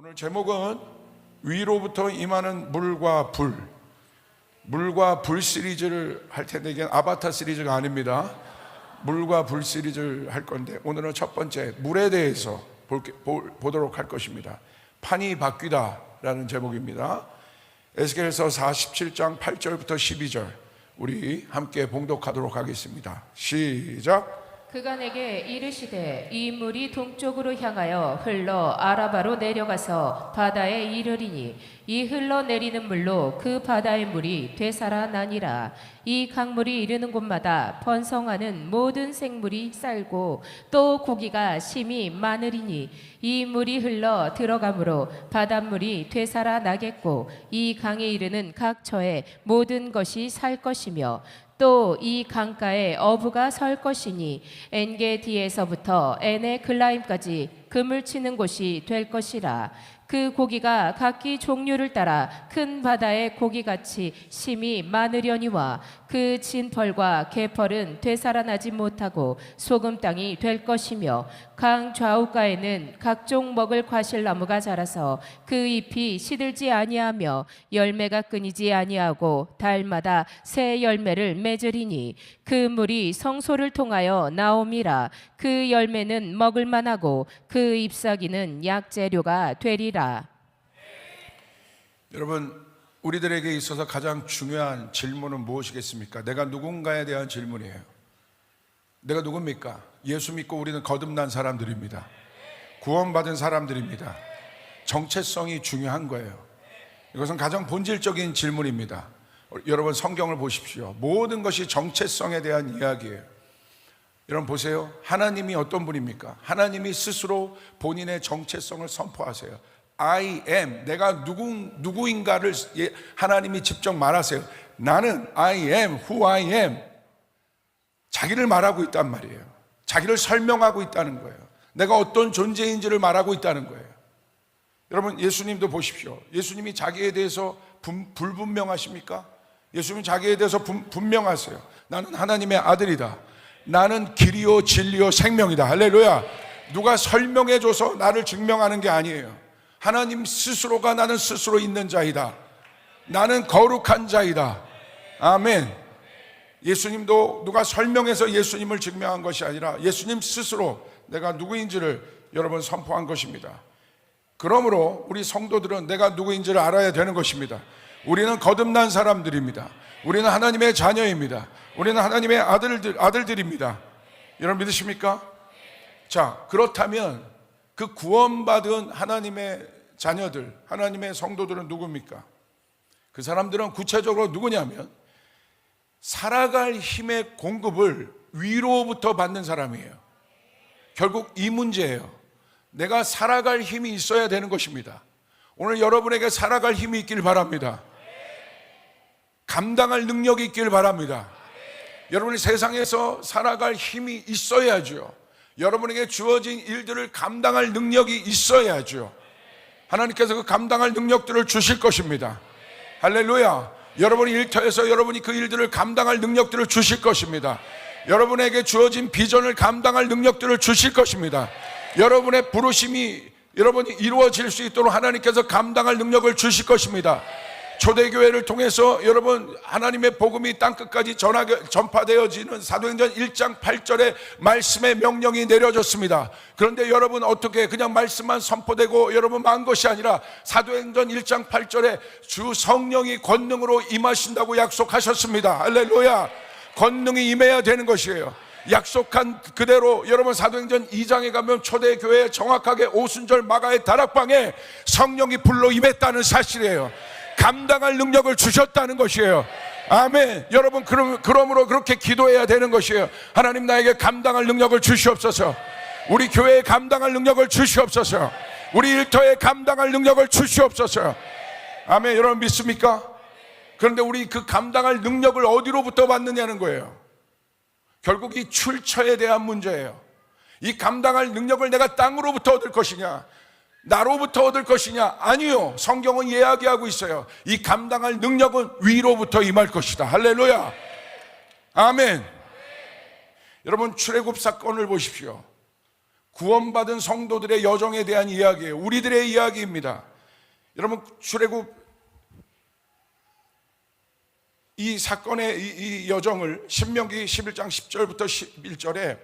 오늘 제목은 위로부터 임하는 물과 불 시리즈를 할 텐데, 이게 아바타 시리즈가 아닙니다. 물과 불 시리즈를 할 건데, 오늘은 첫 번째 물에 대해서 보도록 할 것입니다. 판이 바뀌다 라는 제목입니다. 에스겔서 47장 8절부터 12절 우리 함께 봉독하도록 하겠습니다. 시작. 그가 내게 이르시되 이 물이 동쪽으로 향하여 흘러 아라바로 내려가서 바다에 이르리니 이 흘러내리는 물로 그 바다의 물이 되살아나니라. 이 강물이 이르는 곳마다 번성하는 모든 생물이 쌀고 또 고기가 심히 많으리니 이 물이 흘러 들어가므로 바닷물이 되살아나겠고 이 강에 이르는 각 처에 모든 것이 살 것이며 또 이 강가에 어부가 설 것이니 엔게디에서부터 에네글라임까지 금을 치는 곳이 될 것이라. 그 고기가 각기 종류를 따라 큰 바다의 고기같이 심히 많으려니와 그 진펄과 개펄은 되살아나지 못하고 소금 땅이 될 것이며 강 좌우가에는 각종 먹을 과실나무가 자라서 그 잎이 시들지 아니하며 열매가 끊이지 아니하고 달마다 새 열매를 맺으리니 그 물이 성소를 통하여 나옴이라. 그 열매는 먹을 만하고 그 잎사귀는 약재료가 되리라. 여러분, 우리들에게 있어서 가장 중요한 질문은 무엇이겠습니까? 내가 누군가에 대한 질문이에요. 내가 누굽니까? 예수 믿고 우리는 거듭난 사람들입니다. 구원받은 사람들입니다. 정체성이 중요한 거예요. 이것은 가장 본질적인 질문입니다. 여러분, 성경을 보십시오. 모든 것이 정체성에 대한 이야기예요. 여러분 보세요. 하나님이 어떤 분입니까? 하나님이 스스로 본인의 정체성을 선포하세요. I am, 내가 누구인가를 하나님이 직접 말하세요. 나는 I am who I am. 자기를 말하고 있단 말이에요. 자기를 설명하고 있다는 거예요. 내가 어떤 존재인지를 말하고 있다는 거예요. 여러분, 예수님도 보십시오. 예수님이 자기에 대해서 불분명하십니까? 예수님은 자기에 대해서 분명하세요. 나는 하나님의 아들이다. 나는 길이요 진리요 생명이다. 할렐루야. 누가 설명해줘서 나를 증명하는 게 아니에요. 하나님 스스로가 나는 스스로 있는 자이다. 나는 거룩한 자이다. 아멘. 예수님도 누가 설명해서 예수님을 증명한 것이 아니라 예수님 스스로 내가 누구인지를 여러분 선포한 것입니다. 그러므로 우리 성도들은 내가 누구인지를 알아야 되는 것입니다. 우리는 거듭난 사람들입니다. 우리는 하나님의 자녀입니다. 우리는 하나님의 아들들입니다. 여러분 믿으십니까? 자, 그렇다면 그 구원받은 하나님의 자녀들, 하나님의 성도들은 누굽니까? 그 사람들은 구체적으로 누구냐면 살아갈 힘의 공급을 위로부터 받는 사람이에요. 결국 이 문제예요. 내가 살아갈 힘이 있어야 되는 것입니다. 오늘 여러분에게 살아갈 힘이 있길 바랍니다. 감당할 능력이 있길 바랍니다. 여러분이 세상에서 살아갈 힘이 있어야죠. 여러분에게 주어진 일들을 감당할 능력이 있어야죠. 하나님께서 그 감당할 능력들을 주실 것입니다. 할렐루야. 여러분이 일터에서 여러분이 그 일들을 감당할 능력들을 주실 것입니다. 여러분에게 주어진 비전을 감당할 능력들을 주실 것입니다. 여러분의 부르심이 여러분이 이루어질 수 있도록 하나님께서 감당할 능력을 주실 것입니다. 초대교회를 통해서 여러분 하나님의 복음이 땅끝까지 전파되어지는 사도행전 1장 8절에 말씀의 명령이 내려졌습니다. 그런데 여러분 어떻게 그냥 말씀만 선포되고 여러분 만 것이 아니라 사도행전 1장 8절에 주 성령이 권능으로 임하신다고 약속하셨습니다. 할렐루야. 권능이 임해야 되는 것이에요. 약속한 그대로 여러분 사도행전 2장에 가면 초대교회에 정확하게 오순절 마가의 다락방에 성령이 불로 임했다는 사실이에요. 감당할 능력을 주셨다는 것이에요. 아멘. 여러분 그러므로 그렇게 기도해야 되는 것이에요. 하나님 나에게 감당할 능력을 주시옵소서. 우리 교회에 감당할 능력을 주시옵소서. 우리 일터에 감당할 능력을 주시옵소서. 아멘. 여러분 믿습니까? 그런데 우리 그 감당할 능력을 어디로부터 받느냐는 거예요. 결국 이 출처에 대한 문제예요. 이 감당할 능력을 내가 땅으로부터 얻을 것이냐, 나로부터 얻을 것이냐? 아니요. 성경은 이야기하고 있어요. 이 감당할 능력은 위로부터 임할 것이다. 할렐루야. 아멘. 여러분 출애굽 사건을 보십시오. 구원받은 성도들의 여정에 대한 이야기예요. 우리들의 이야기입니다. 여러분, 출애굽 이 사건의 이 여정을 신명기 11장 10절부터 11절에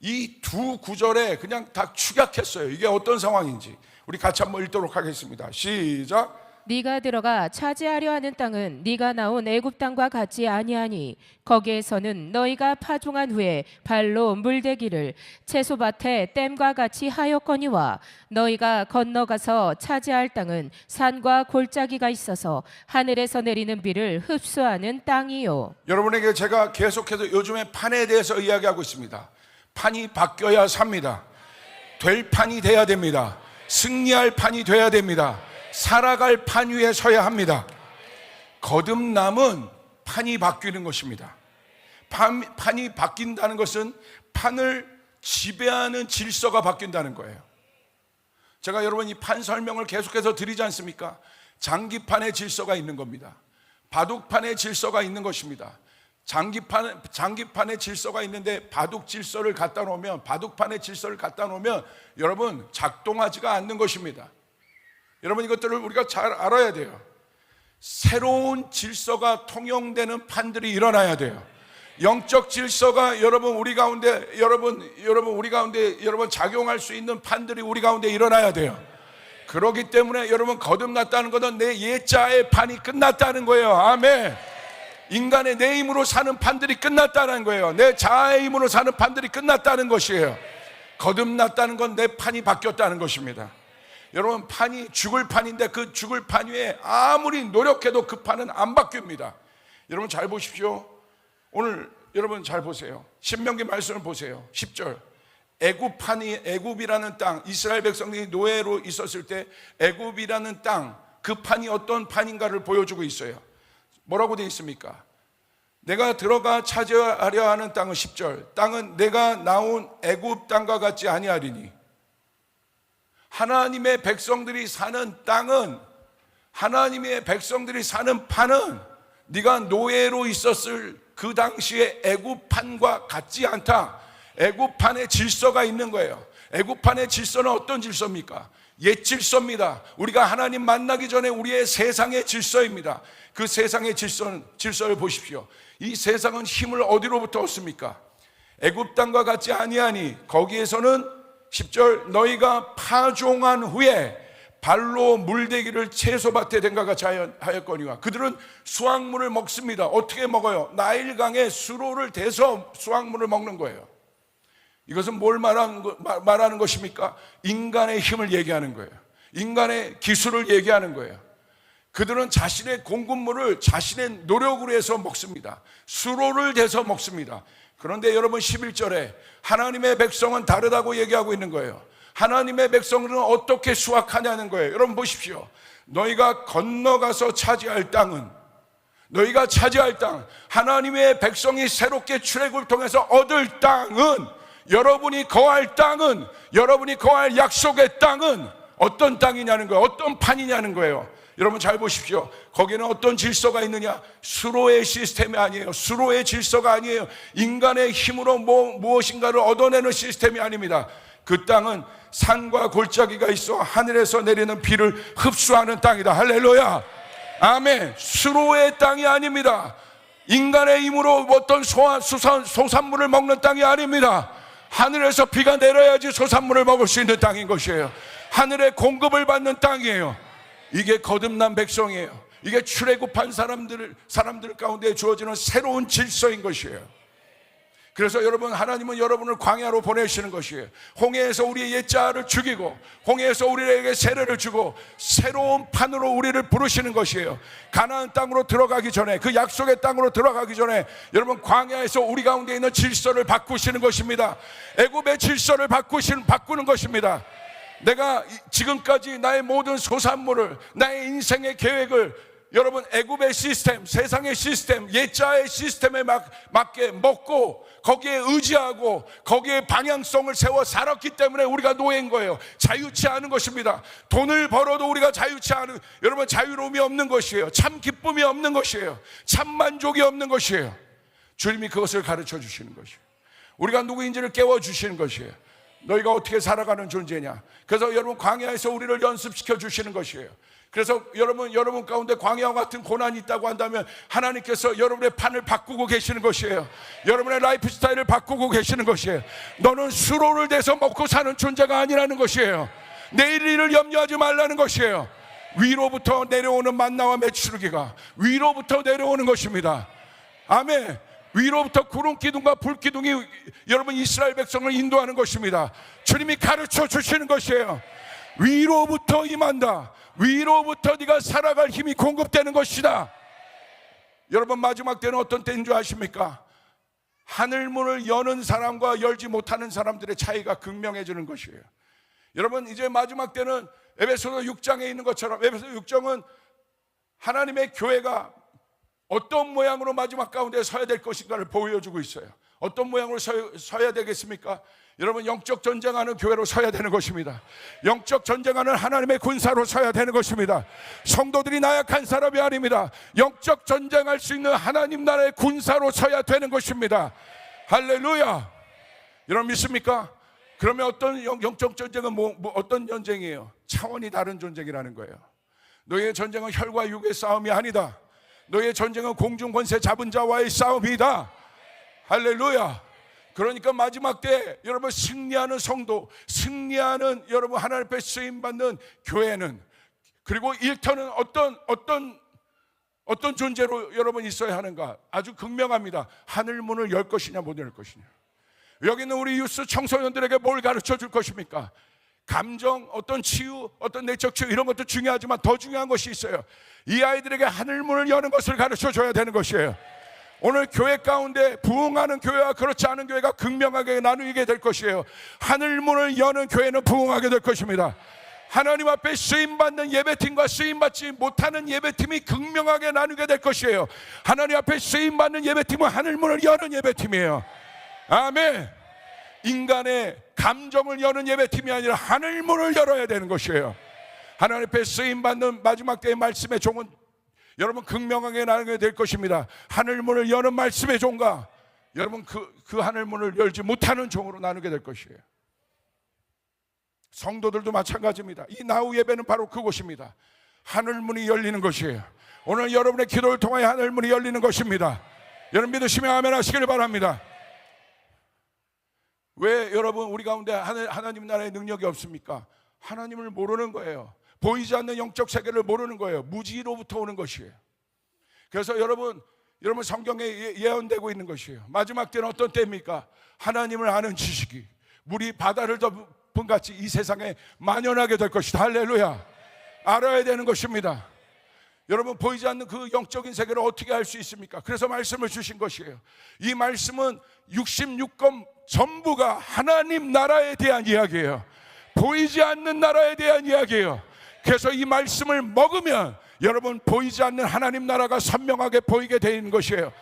이 두 구절에 그냥 다 축약했어요. 이게 어떤 상황인지 우리 같이 한번 읽도록 하겠습니다. 시작. 네가 들어가 차지하려 하는 땅은 네가 나온 애굽 땅과 같지 아니하니 거기에서는 너희가 파종한 후에 발로 물대기를 채소밭에 댐과 같이 하였거니와 너희가 건너가서 차지할 땅은 산과 골짜기가 있어서 하늘에서 내리는 비를 흡수하는 땅이요. 여러분에게 제가 계속해서 요즘에 판에 대해서 이야기하고 있습니다. 판이 바뀌어야 삽니다. 될 판이 돼야 됩니다. 승리할 판이 돼야 됩니다. 살아갈 판 위에 서야 합니다. 거듭남은 판이 바뀌는 것입니다. 판이 바뀐다는 것은 판을 지배하는 질서가 바뀐다는 거예요. 제가 여러분 이 판 설명을 계속해서 드리지 않습니까? 장기판의 질서가 있는 겁니다. 바둑판의 질서가 있는 것입니다. 장기판의 질서가 있는데 바둑판의 질서를 갖다 놓으면 여러분 작동하지가 않는 것입니다. 여러분 이것들을 우리가 잘 알아야 돼요. 새로운 질서가 통용되는 판들이 일어나야 돼요. 영적 질서가 여러분 우리 가운데 작용할 수 있는 판들이 우리 가운데 일어나야 돼요. 그렇기 때문에 여러분 거듭났다는 것은 내 옛자의 판이 끝났다는 거예요. 아멘. 인간의 내 힘으로 사는 판들이 끝났다는 거예요. 내 자아의 힘으로 사는 판들이 끝났다는 것이에요. 거듭났다는 건 내 판이 바뀌었다는 것입니다. 여러분 판이 죽을 판인데 그 죽을 판 위에 아무리 노력해도 그 판은 안 바뀝니다. 여러분 잘 보십시오. 오늘 여러분 잘 보세요. 신명기 말씀을 보세요. 10절. 애굽이라는 땅, 이스라엘 백성들이 노예로 있었을 때 애굽이라는 땅, 그 판이 어떤 판인가를 보여주고 있어요. 뭐라고 되어 있습니까? 내가 들어가 차지하려 하는 땅은 10절. 땅은 내가 나온 애굽 땅과 같지 아니하리니. 하나님의 백성들이 사는 땅은, 하나님의 백성들이 사는 판은 네가 노예로 있었을 그 당시의 애굽판과 같지 않다. 애굽판의 질서가 있는 거예요. 애굽판의 질서는 어떤 질서입니까? 옛 질서입니다. 우리가 하나님 만나기 전에 우리의 세상의 질서입니다. 그 세상의 질서를 보십시오. 이 세상은 힘을 어디로부터 얻습니까? 애굽 땅과 같지 아니하니 거기에서는 10절 너희가 파종한 후에 발로 물대기를 채소밭에 댄 것 같이 하였거니와. 그들은 수확물을 먹습니다. 어떻게 먹어요? 나일강에 수로를 대서 수확물을 먹는 거예요. 이것은 뭘 말하는 것입니까? 인간의 힘을 얘기하는 거예요. 인간의 기술을 얘기하는 거예요. 그들은 자신의 공급물을 자신의 노력으로 해서 먹습니다. 수로를 대서 먹습니다. 그런데 여러분 11절에 하나님의 백성은 다르다고 얘기하고 있는 거예요. 하나님의 백성은 어떻게 수확하냐는 거예요. 여러분 보십시오. 너희가 건너가서 차지할 땅은, 너희가 차지할 땅, 하나님의 백성이 새롭게 출애굽을 통해서 얻을 땅은, 여러분이 거할 땅은, 여러분이 거할 약속의 땅은 어떤 땅이냐는 거예요. 어떤 판이냐는 거예요. 여러분 잘 보십시오. 거기는 어떤 질서가 있느냐? 수로의 시스템이 아니에요. 수로의 질서가 아니에요. 인간의 힘으로 무엇인가를 얻어내는 시스템이 아닙니다. 그 땅은 산과 골짜기가 있어 하늘에서 내리는 비를 흡수하는 땅이다. 할렐루야. 아멘. 수로의 땅이 아닙니다. 인간의 힘으로 어떤 소산물을 먹는 땅이 아닙니다. 하늘에서 비가 내려야지 소산물을 먹을 수 있는 땅인 것이에요. 하늘의 공급을 받는 땅이에요. 이게 거듭난 백성이에요. 이게 출애굽한 사람들 가운데 주어지는 새로운 질서인 것이에요. 그래서 여러분, 하나님은 여러분을 광야로 보내시는 것이에요. 홍해에서 우리의 옛자를 죽이고 홍해에서 우리에게 세례를 주고 새로운 판으로 우리를 부르시는 것이에요. 가나안 땅으로 들어가기 전에, 그 약속의 땅으로 들어가기 전에 여러분, 광야에서 우리 가운데 있는 질서를 바꾸시는 것입니다. 애굽의 질서를 바꾸는 것입니다. 내가 지금까지 나의 모든 소산물을, 나의 인생의 계획을 여러분 애굽의 시스템, 세상의 시스템, 옛자의 시스템에 맞게 먹고 거기에 의지하고 거기에 방향성을 세워 살았기 때문에 우리가 노예인 거예요. 자유치 않은 것입니다. 돈을 벌어도 우리가 자유치 않은, 여러분 자유로움이 없는 것이에요. 참 기쁨이 없는 것이에요. 참 만족이 없는 것이에요. 주님이 그것을 가르쳐 주시는 것이에요. 우리가 누구인지를 깨워주시는 것이에요. 너희가 어떻게 살아가는 존재냐. 그래서 여러분 광야에서 우리를 연습시켜 주시는 것이에요. 그래서 여러분 가운데 광야와 같은 고난이 있다고 한다면 하나님께서 여러분의 판을 바꾸고 계시는 것이에요. 여러분의 라이프 스타일을 바꾸고 계시는 것이에요. 너는 수로를 대서 먹고 사는 존재가 아니라는 것이에요. 내일 일을 염려하지 말라는 것이에요. 위로부터 내려오는 만나와 메추르기가 위로부터 내려오는 것입니다. 아멘. 위로부터 구름 기둥과 불 기둥이 여러분 이스라엘 백성을 인도하는 것입니다. 주님이 가르쳐 주시는 것이에요. 위로부터 임한다. 위로부터 네가 살아갈 힘이 공급되는 것이다. 여러분 마지막 때는 어떤 때인 줄 아십니까? 하늘문을 여는 사람과 열지 못하는 사람들의 차이가 극명해지는 것이에요. 여러분 이제 마지막 때는 에베소서 6장에 있는 것처럼 에베소 6장은 하나님의 교회가 어떤 모양으로 마지막 가운데 서야 될 것인가를 보여주고 있어요. 어떤 모양으로 서야 되겠습니까? 여러분 영적 전쟁하는 교회로 서야 되는 것입니다. 영적 전쟁하는 하나님의 군사로 서야 되는 것입니다. 성도들이 나약한 사람이 아닙니다. 영적 전쟁할 수 있는 하나님 나라의 군사로 서야 되는 것입니다. 할렐루야. 여러분 믿습니까? 그러면 어떤 영적 전쟁은 어떤 전쟁이에요? 차원이 다른 전쟁이라는 거예요. 너희의 전쟁은 혈과 육의 싸움이 아니다. 너희의 전쟁은 공중 권세 잡은 자와의 싸움이다. 할렐루야. 그러니까 마지막 때 여러분 승리하는 성도, 승리하는 여러분 하나님 앞에 쓰임받는 교회는, 그리고 일터는 어떤 존재로 여러분 있어야 하는가? 아주 극명합니다. 하늘 문을 열 것이냐 못 열 것이냐. 여기 있는 우리 유스 청소년들에게 뭘 가르쳐 줄 것입니까? 감정, 어떤 치유, 어떤 내적 치유 이런 것도 중요하지만 더 중요한 것이 있어요. 이 아이들에게 하늘 문을 여는 것을 가르쳐 줘야 되는 것이에요. 오늘 교회 가운데 부흥하는 교회와 그렇지 않은 교회가 극명하게 나누게 될 것이에요. 하늘 문을 여는 교회는 부흥하게 될 것입니다. 하나님 앞에 쓰임받는 예배팀과 쓰임받지 못하는 예배팀이 극명하게 나누게 될 것이에요. 하나님 앞에 쓰임받는 예배팀은 하늘 문을 여는 예배팀이에요. 아멘. 인간의 감정을 여는 예배팀이 아니라 하늘 문을 열어야 되는 것이에요. 하나님 앞에 쓰임받는 마지막 때의 말씀의 종은 여러분 극명하게 나누게 될 것입니다. 하늘 문을 여는 말씀의 종과 여러분 그 하늘 문을 열지 못하는 종으로 나누게 될 것이에요. 성도들도 마찬가지입니다. 이 나우 예배는 바로 그것입니다. 하늘 문이 열리는 것이에요. 오늘 여러분의 기도를 통하여 하늘 문이 열리는 것입니다. 여러분 믿으시면 아멘 하시기를 바랍니다. 왜 여러분 우리 가운데 하나님 나라의 능력이 없습니까? 하나님을 모르는 거예요. 보이지 않는 영적 세계를 모르는 거예요. 무지로부터 오는 것이에요. 그래서 여러분 성경에 예언되고 있는 것이에요. 마지막 때는 어떤 때입니까? 하나님을 아는 지식이 물이 바다를 덮은 같이 이 세상에 만연하게 될 것이다. 할렐루야. 알아야 되는 것입니다. 여러분 보이지 않는 그 영적인 세계를 어떻게 알 수 있습니까? 그래서 말씀을 주신 것이에요. 이 말씀은 66권 전부가 하나님 나라에 대한 이야기예요. 보이지 않는 나라에 대한 이야기예요. 그래서 이 말씀을 먹으면 여러분 보이지 않는 하나님 나라가 선명하게 보이게 되는 것이에요.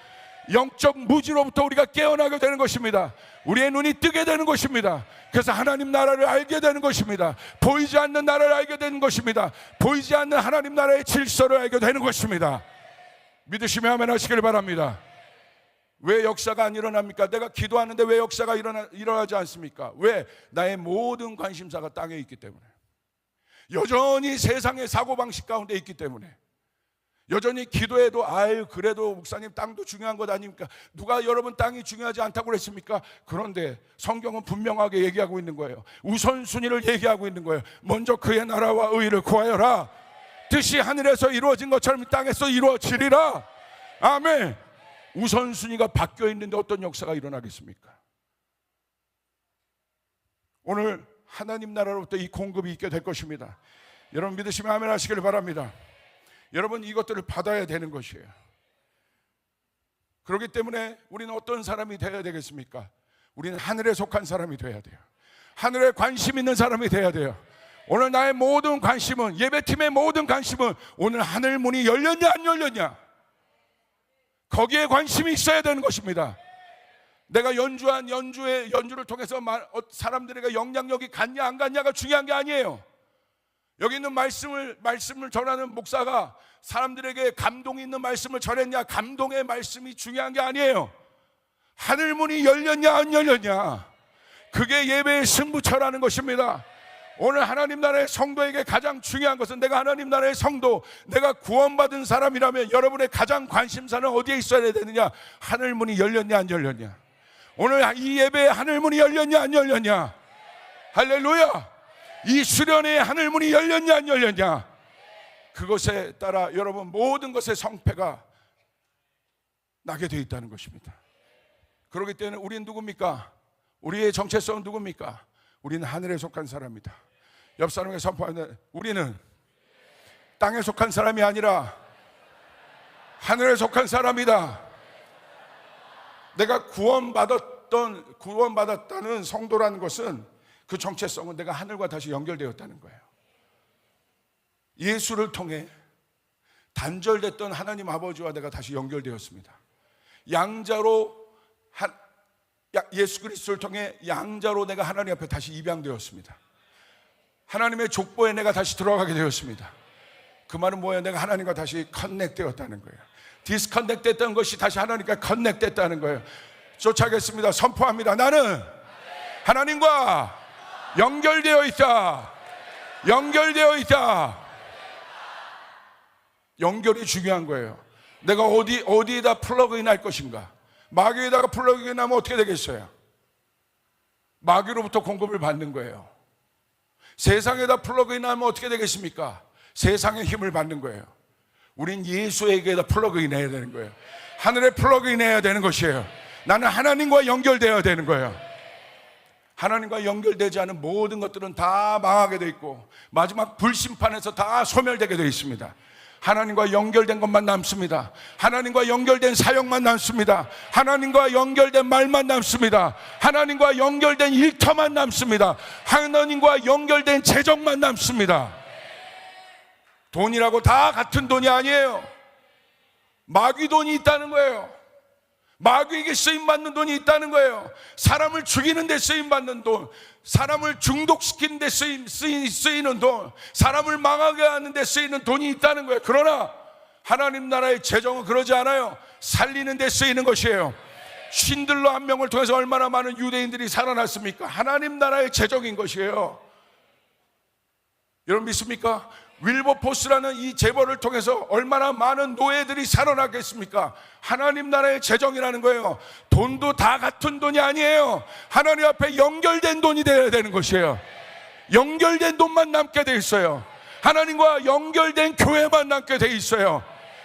영적 무지로부터 우리가 깨어나게 되는 것입니다. 우리의 눈이 뜨게 되는 것입니다. 그래서 하나님 나라를 알게 되는 것입니다. 보이지 않는 나라를 알게 되는 것입니다. 보이지 않는 하나님 나라의 질서를 알게 되는 것입니다. 믿으시면 아멘 하시길 바랍니다. 왜 역사가 안 일어납니까? 내가 기도하는데 왜 역사가 일어나지 않습니까? 왜? 나의 모든 관심사가 땅에 있기 때문에, 여전히 세상의 사고방식 가운데 있기 때문에, 여전히 기도해도 그래도 목사님 땅도 중요한 것 아닙니까? 누가 여러분 땅이 중요하지 않다고 그랬습니까? 그런데 성경은 분명하게 얘기하고 있는 거예요. 우선순위를 얘기하고 있는 거예요. 먼저 그의 나라와 의를 구하여라. 뜻이 하늘에서 이루어진 것처럼 땅에서 이루어지리라. 아멘. 우선순위가 바뀌어 있는데 어떤 역사가 일어나겠습니까? 오늘 하나님 나라로부터 이 공급이 있게 될 것입니다. 여러분 믿으시면 아멘 하시길 바랍니다. 여러분 이것들을 받아야 되는 것이에요. 그렇기 때문에 우리는 어떤 사람이 되어야 되겠습니까? 우리는 하늘에 속한 사람이 되어야 돼요. 하늘에 관심 있는 사람이 되어야 돼요. 오늘 나의 모든 관심은, 예배팀의 모든 관심은 오늘 하늘 문이 열렸냐 안 열렸냐, 거기에 관심이 있어야 되는 것입니다. 내가 연주한 연주를 통해서 사람들에게 영향력이 갔냐 안 갔냐가 중요한 게 아니에요. 여기 있는 말씀을 전하는 목사가 사람들에게 감동이 있는 말씀을 전했냐, 감동의 말씀이 중요한 게 아니에요. 하늘문이 열렸냐 안 열렸냐, 그게 예배의 승부처라는 것입니다. 오늘 하나님 나라의 성도에게 가장 중요한 것은, 내가 하나님 나라의 성도, 내가 구원받은 사람이라면 여러분의 가장 관심사는 어디에 있어야 되느냐? 하늘문이 열렸냐 안 열렸냐? 오늘 이 예배에 하늘문이 열렸냐 안 열렸냐? 할렐루야! 이 수련회에 하늘문이 열렸냐 안 열렸냐? 그것에 따라 여러분 모든 것의 성패가 나게 되어 있다는 것입니다. 그렇기 때문에 우리는 누굽니까? 우리의 정체성은 누굽니까? 우리는 하늘에 속한 사람이다. 옆 사람에게 선포하는, 우리는 땅에 속한 사람이 아니라 하늘에 속한 사람이다. 내가 구원받았다는 성도라는 것은, 그 정체성은 내가 하늘과 다시 연결되었다는 거예요. 예수를 통해 단절됐던 하나님 아버지와 내가 다시 연결되었습니다. 양자로 예수 그리스도를 통해 양자로 내가 하나님 앞에 다시 입양되었습니다. 하나님의 족보에 내가 다시 들어가게 되었습니다. 그 말은 뭐예요? 내가 하나님과 다시 커넥되었다는 거예요. 디스커넥됐던 것이 다시 하나님과 커넥됐다는 거예요. 쫓아가겠습니다. 선포합니다. 나는 하나님과 연결되어 있다. 연결되어 있다. 연결이 중요한 거예요. 내가 어디에다 플러그인 할 것인가? 마귀에다가 플러그인 하면 어떻게 되겠어요? 마귀로부터 공급을 받는 거예요. 세상에다 플러그인 하면 어떻게 되겠습니까? 세상의 힘을 받는 거예요. 우린 예수에게다 플러그인 해야 되는 거예요. 하늘에 플러그인 해야 되는 것이에요. 나는 하나님과 연결되어야 되는 거예요. 하나님과 연결되지 않은 모든 것들은 다 망하게 돼 있고 마지막 불심판에서 다 소멸되게 돼 있습니다. 하나님과 연결된 것만 남습니다. 하나님과 연결된 사역만 남습니다. 하나님과 연결된 말만 남습니다. 하나님과 연결된 일터만 남습니다. 하나님과 연결된 재정만 남습니다. 돈이라고 다 같은 돈이 아니에요. 마귀 돈이 있다는 거예요. 마귀에게 쓰임받는 돈이 있다는 거예요. 사람을 죽이는 데 쓰임받는 돈, 사람을 중독시키는 데 쓰이는 돈, 사람을 망하게 하는 데 쓰이는 돈이 있다는 거예요. 그러나 하나님 나라의 재정은 그러지 않아요. 살리는 데 쓰이는 것이에요. 쉰들러 한 명을 통해서 얼마나 많은 유대인들이 살아났습니까? 하나님 나라의 재정인 것이에요. 여러분 믿습니까? 윌버포스라는 이 재벌을 통해서 얼마나 많은 노예들이 살아나겠습니까? 하나님 나라의 재정이라는 거예요. 돈도 다 같은 돈이 아니에요. 하나님 앞에 연결된 돈이 되어야 되는 것이에요. 연결된 돈만 남게 돼 있어요. 하나님과 연결된 교회만 남게 돼 있어요.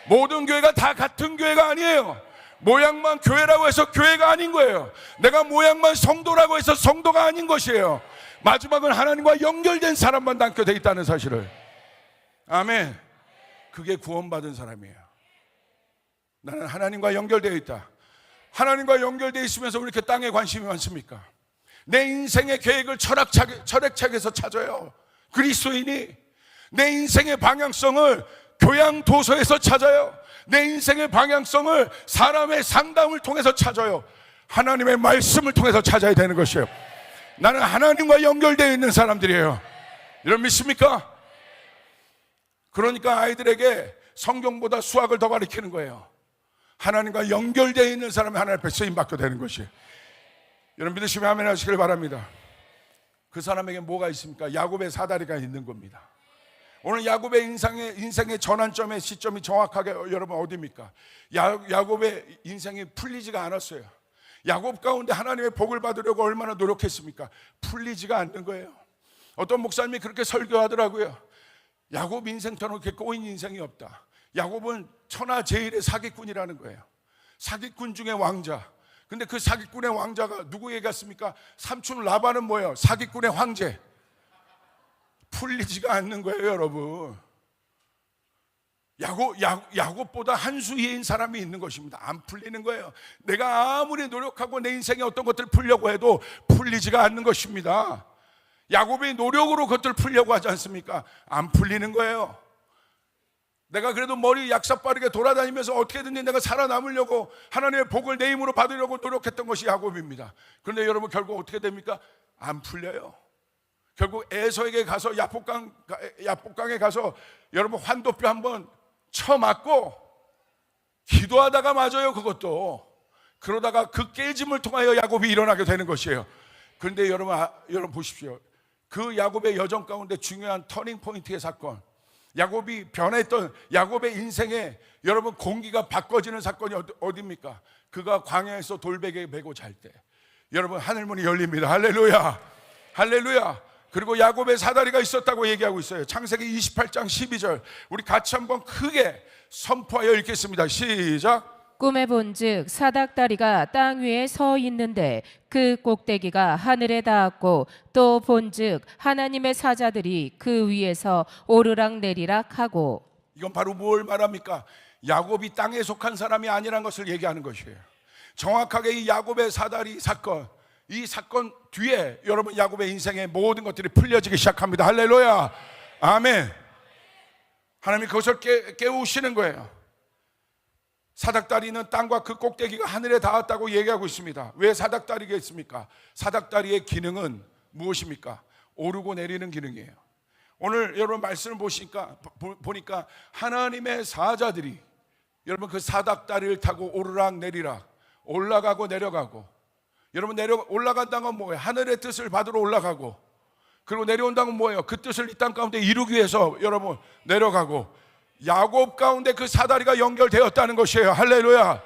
모든 교회가 다 같은 교회가 아니에요. 모양만 교회라고 해서 교회가 아닌 거예요. 내가 모양만 성도라고 해서 성도가 아닌 것이에요. 마지막은 하나님과 연결된 사람만 남게 돼 있다는 사실을. 아멘. 그게 구원받은 사람이에요. 나는 하나님과 연결되어 있다. 하나님과 연결되어 있으면서 왜 이렇게 땅에 관심이 많습니까? 내 인생의 계획을 철학책에서 찾아요. 그리스도인이 내 인생의 방향성을 교양도서에서 찾아요. 내 인생의 방향성을 사람의 상담을 통해서 찾아요. 하나님의 말씀을 통해서 찾아야 되는 것이에요. 나는 하나님과 연결되어 있는 사람들이에요. 여러분 믿습니까? 그러니까 아이들에게 성경보다 수학을 더 가르치는 거예요. 하나님과 연결되어 있는 사람이 하나님 앞에 쓰임받게 되는 것이에요. 여러분 믿으시면 아멘 하시길 바랍니다. 그 사람에게 뭐가 있습니까? 야곱의 사다리가 있는 겁니다. 오늘 야곱의 인생의 전환점의 시점이 정확하게 여러분 어디입니까? 야곱의 인생이 풀리지가 않았어요. 야곱 가운데 하나님의 복을 받으려고 얼마나 노력했습니까? 풀리지가 않는 거예요. 어떤 목사님이 그렇게 설교하더라고요. 야곱 인생처럼 그렇게 꼬인 인생이 없다. 야곱은 천하제일의 사기꾼이라는 거예요. 사기꾼 중에 왕자. 근데 그 사기꾼의 왕자가 누구에게 갔습니까? 삼촌 라반은 뭐예요? 사기꾼의 황제. 풀리지가 않는 거예요, 여러분. 야곱보다 한 수 위인 사람이 있는 것입니다. 안 풀리는 거예요. 내가 아무리 노력하고 내 인생에 어떤 것들을 풀려고 해도 풀리지가 않는 것입니다. 야곱이 노력으로 그것들을 풀려고 하지 않습니까? 안 풀리는 거예요. 내가 그래도 머리 약삭빠르게 돌아다니면서 어떻게든지 내가 살아남으려고 하나님의 복을 내 힘으로 받으려고 노력했던 것이 야곱입니다. 그런데 여러분 결국 어떻게 됩니까? 안 풀려요. 결국 에서에게 가서 야복강에 가서 여러분 환도뼈 한번 쳐맞고 기도하다가 맞아요. 그것도. 그러다가 그 깨짐을 통하여 야곱이 일어나게 되는 것이에요. 그런데 여러분 보십시오. 그 야곱의 여정 가운데 중요한 터닝 포인트의 사건, 야곱이 변했던 야곱의 인생에 여러분 공기가 바꿔지는 사건이 어디입니까? 그가 광야에서 돌베개 메고 잘 때 여러분 하늘문이 열립니다. 할렐루야, 할렐루야. 그리고 야곱의 사다리가 있었다고 얘기하고 있어요. 창세기 28장 12절 우리 같이 한번 크게 선포하여 읽겠습니다. 시작. 꿈에 본즉 사닥다리가 땅 위에 서 있는데 그 꼭대기가 하늘에 닿았고 또 본즉 하나님의 사자들이 그 위에서 오르락 내리락 하고. 이건 바로 뭘 말합니까? 야곱이 땅에 속한 사람이 아니라는 것을 얘기하는 것이에요. 정확하게 이 야곱의 사다리 사건, 이 사건 뒤에 여러분 야곱의 인생의 모든 것들이 풀려지기 시작합니다. 할렐루야, 아멘. 하나님이 그것을 깨우시는 거예요. 사닥다리는 땅과 그 꼭대기가 하늘에 닿았다고 얘기하고 있습니다. 왜 사닥다리가 있습니까? 사닥다리의 기능은 무엇입니까? 오르고 내리는 기능이에요. 오늘 여러분 말씀을 보니까 하나님의 사자들이 여러분 그 사닥다리를 타고 오르락 내리락 올라가고 내려가고, 여러분 올라간다는 건 뭐예요? 하늘의 뜻을 받으러 올라가고, 그리고 내려온다는 건 뭐예요? 그 뜻을 이 땅 가운데 이루기 위해서 여러분 내려가고, 야곱 가운데 그 사다리가 연결되었다는 것이에요. 할렐루야.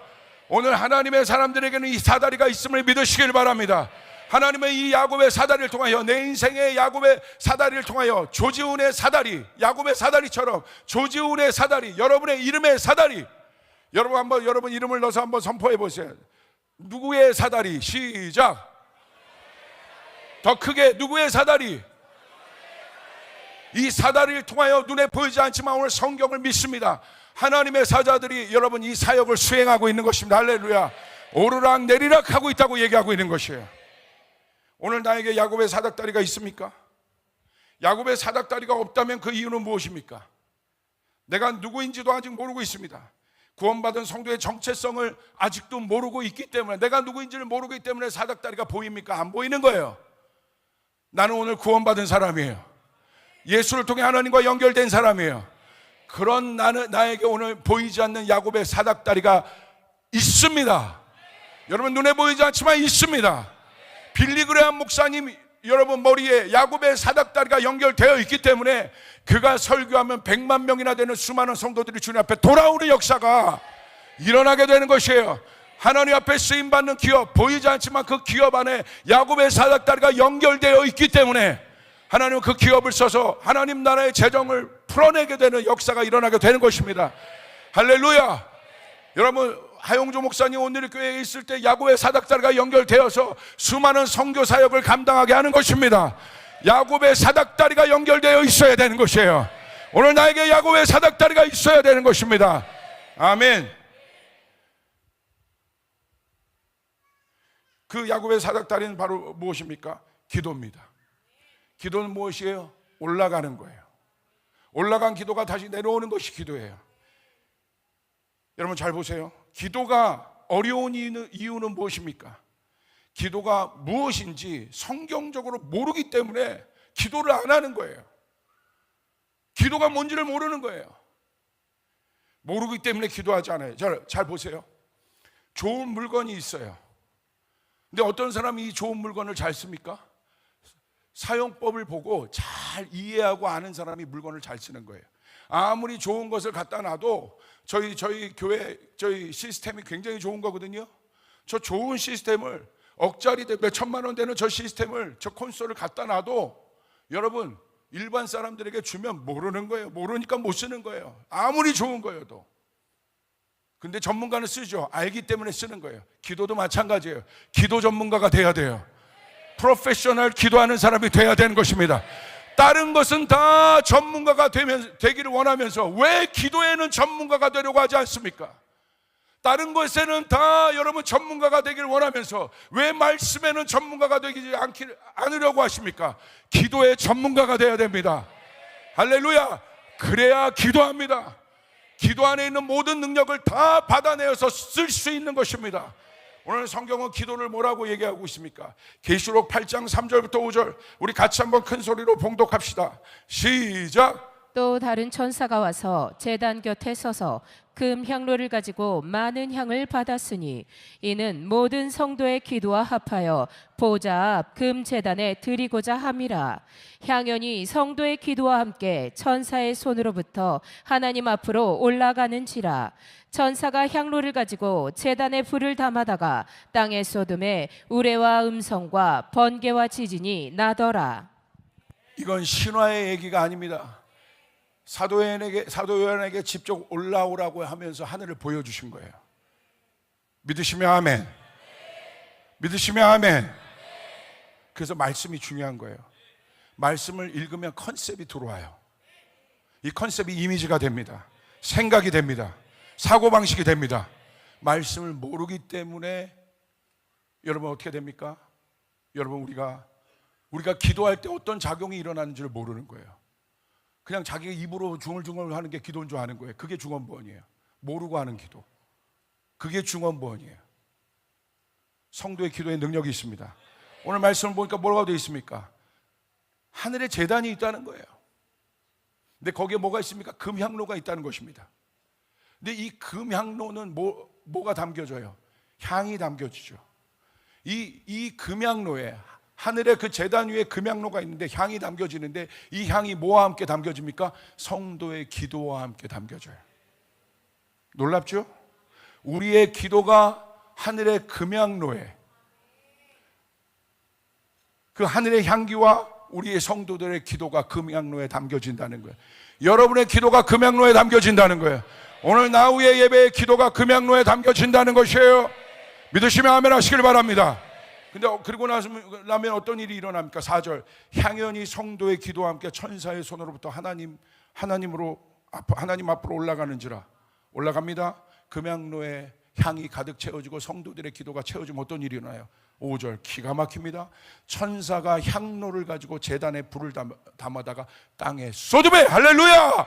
오늘 하나님의 사람들에게는 이 사다리가 있음을 믿으시길 바랍니다. 하나님의 이 야곱의 사다리를 통하여, 내 인생의 야곱의 사다리를 통하여 조지훈의 사다리, 야곱의 사다리처럼 조지훈의 사다리, 여러분의 이름의 사다리, 여러분 이름을 넣어서 한번 선포해 보세요. 누구의 사다리? 시작. 더 크게, 누구의 사다리? 이 사다리를 통하여 눈에 보이지 않지만 오늘 성경을 믿습니다. 하나님의 사자들이 여러분 이 사역을 수행하고 있는 것입니다. 할렐루야. 오르락 내리락 하고 있다고 얘기하고 있는 것이에요. 오늘 나에게 야곱의 사닥다리가 있습니까? 야곱의 사닥다리가 없다면 그 이유는 무엇입니까? 내가 누구인지도 아직 모르고 있습니다. 구원받은 성도의 정체성을 아직도 모르고 있기 때문에, 내가 누구인지를 모르기 때문에 사닥다리가 보입니까? 안 보이는 거예요. 나는 오늘 구원받은 사람이에요. 예수를 통해 하나님과 연결된 사람이에요. 그런 나에게 오늘 보이지 않는 야곱의 사닥다리가 있습니다. 여러분 눈에 보이지 않지만 있습니다. 빌리그레함 목사님 여러분 머리에 야곱의 사닥다리가 연결되어 있기 때문에 그가 설교하면 100만 명이나 되는 수많은 성도들이 주님 앞에 돌아오는 역사가 일어나게 되는 것이에요. 하나님 앞에 쓰임받는 기업, 보이지 않지만 그 기업 안에 야곱의 사닥다리가 연결되어 있기 때문에 하나님은 그 기업을 써서 하나님 나라의 재정을 풀어내게 되는 역사가 일어나게 되는 것입니다. 할렐루야. 여러분 하용조 목사님 오늘 교회에 있을 때 야곱의 사닥다리가 연결되어서 수많은 선교 사역을 감당하게 하는 것입니다. 야곱의 사닥다리가 연결되어 있어야 되는 것이에요. 오늘 나에게 야곱의 사닥다리가 있어야 되는 것입니다. 아멘. 그 야곱의 사닥다리는 바로 무엇입니까? 기도입니다. 기도는 무엇이에요? 올라가는 거예요. 올라간 기도가 다시 내려오는 것이 기도예요. 여러분 잘 보세요. 기도가 어려운 이유는 무엇입니까? 기도가 무엇인지 성경적으로 모르기 때문에 기도를 안 하는 거예요. 기도가 뭔지를 모르는 거예요. 모르기 때문에 기도하지 않아요. 잘 보세요. 좋은 물건이 있어요. 근데 어떤 사람이 이 좋은 물건을 잘 씁니까? 사용법을 보고 잘 이해하고 아는 사람이 물건을 잘 쓰는 거예요. 아무리 좋은 것을 갖다 놔도 저희 교회 저희 시스템이 굉장히 좋은 거거든요. 저 좋은 시스템을 억짜리 몇 천만 원 되는 저 시스템을, 저 콘솔을 갖다 놔도 여러분 일반 사람들에게 주면 모르는 거예요. 모르니까 못 쓰는 거예요. 아무리 좋은 거여도. 근데 전문가는 쓰죠. 알기 때문에 쓰는 거예요. 기도도 마찬가지예요. 기도 전문가가 돼야 돼요. 프로페셔널 기도하는 사람이 돼야 되는 것입니다. 다른 것은 다 전문가가 되기를 원하면서 왜 기도에는 전문가가 되려고 하지 않습니까? 다른 것에는 다 여러분 전문가가 되기를 원하면서 왜 말씀에는 전문가가 되지 않으려고 하십니까? 기도의 전문가가 돼야 됩니다. 할렐루야. 그래야 기도합니다. 기도 안에 있는 모든 능력을 다 받아내어서 쓸 수 있는 것입니다. 오늘 성경은 기도를 뭐라고 얘기하고 있습니까? 계시록 8장 3절부터 5절 우리 같이 한번 큰 소리로 봉독합시다. 시작. 또 다른 천사가 와서 제단 곁에 서서 금 향로를 가지고 많은 향을 받았으니 이는 모든 성도의 기도와 합하여 보좌 앞 금 제단에 드리고자 함이라. 향연이 성도의 기도와 함께 천사의 손으로부터 하나님 앞으로 올라가는지라. 천사가 향로를 가지고 제단에 불을 담아다가 땅에 쏟음에 우레와 음성과 번개와 지진이 나더라. 이건 신화의 얘기가 아닙니다. 사도 요한에게 직접 올라오라고 하면서 하늘을 보여주신 거예요. 믿으시면 아멘. 믿으시면 아멘. 그래서 말씀이 중요한 거예요. 말씀을 읽으면 컨셉이 들어와요. 이 컨셉이 이미지가 됩니다. 생각이 됩니다. 사고방식이 됩니다. 말씀을 모르기 때문에 여러분 어떻게 됩니까? 여러분 우리가 기도할 때 어떤 작용이 일어나는지를 모르는 거예요. 그냥 자기가 입으로 중얼중얼 하는 게 기도인 줄 아는 거예요. 그게 중언부언이에요. 모르고 하는 기도, 그게 중언부언이에요. 성도의 기도에 능력이 있습니다. 오늘 말씀을 보니까 뭐라고 되어 있습니까? 하늘에 제단이 있다는 거예요. 근데 거기에 뭐가 있습니까? 금향로가 있다는 것입니다. 근데 이 금향로는 뭐가 담겨져요? 향이 담겨지죠. 이 금향로에, 하늘의 그 제단 위에 금향로가 있는데 향이 담겨지는데, 이 향이 뭐와 함께 담겨집니까? 성도의 기도와 함께 담겨져요. 놀랍죠? 우리의 기도가 하늘의 금향로에, 그 하늘의 향기와 우리의 성도들의 기도가 금향로에 담겨진다는 거예요. 여러분의 기도가 금향로에 담겨진다는 거예요. 오늘 나우의 예배의 기도가 금향로에 담겨진다는 것이에요. 믿으시면 아멘 하시길 바랍니다. 근데 그리고 나면 어떤 일이 일어납니까? 4절, 향연이 성도의 기도와 함께 천사의 손으로부터 하나님 앞으로 올라가는지라. 올라갑니다. 금향로에 향이 가득 채워지고 성도들의 기도가 채워지면 어떤 일이 일어나요? 5절, 기가 막힙니다. 천사가 향로를 가지고 제단에 불을 담아다가 땅에 쏟으매. 할렐루야!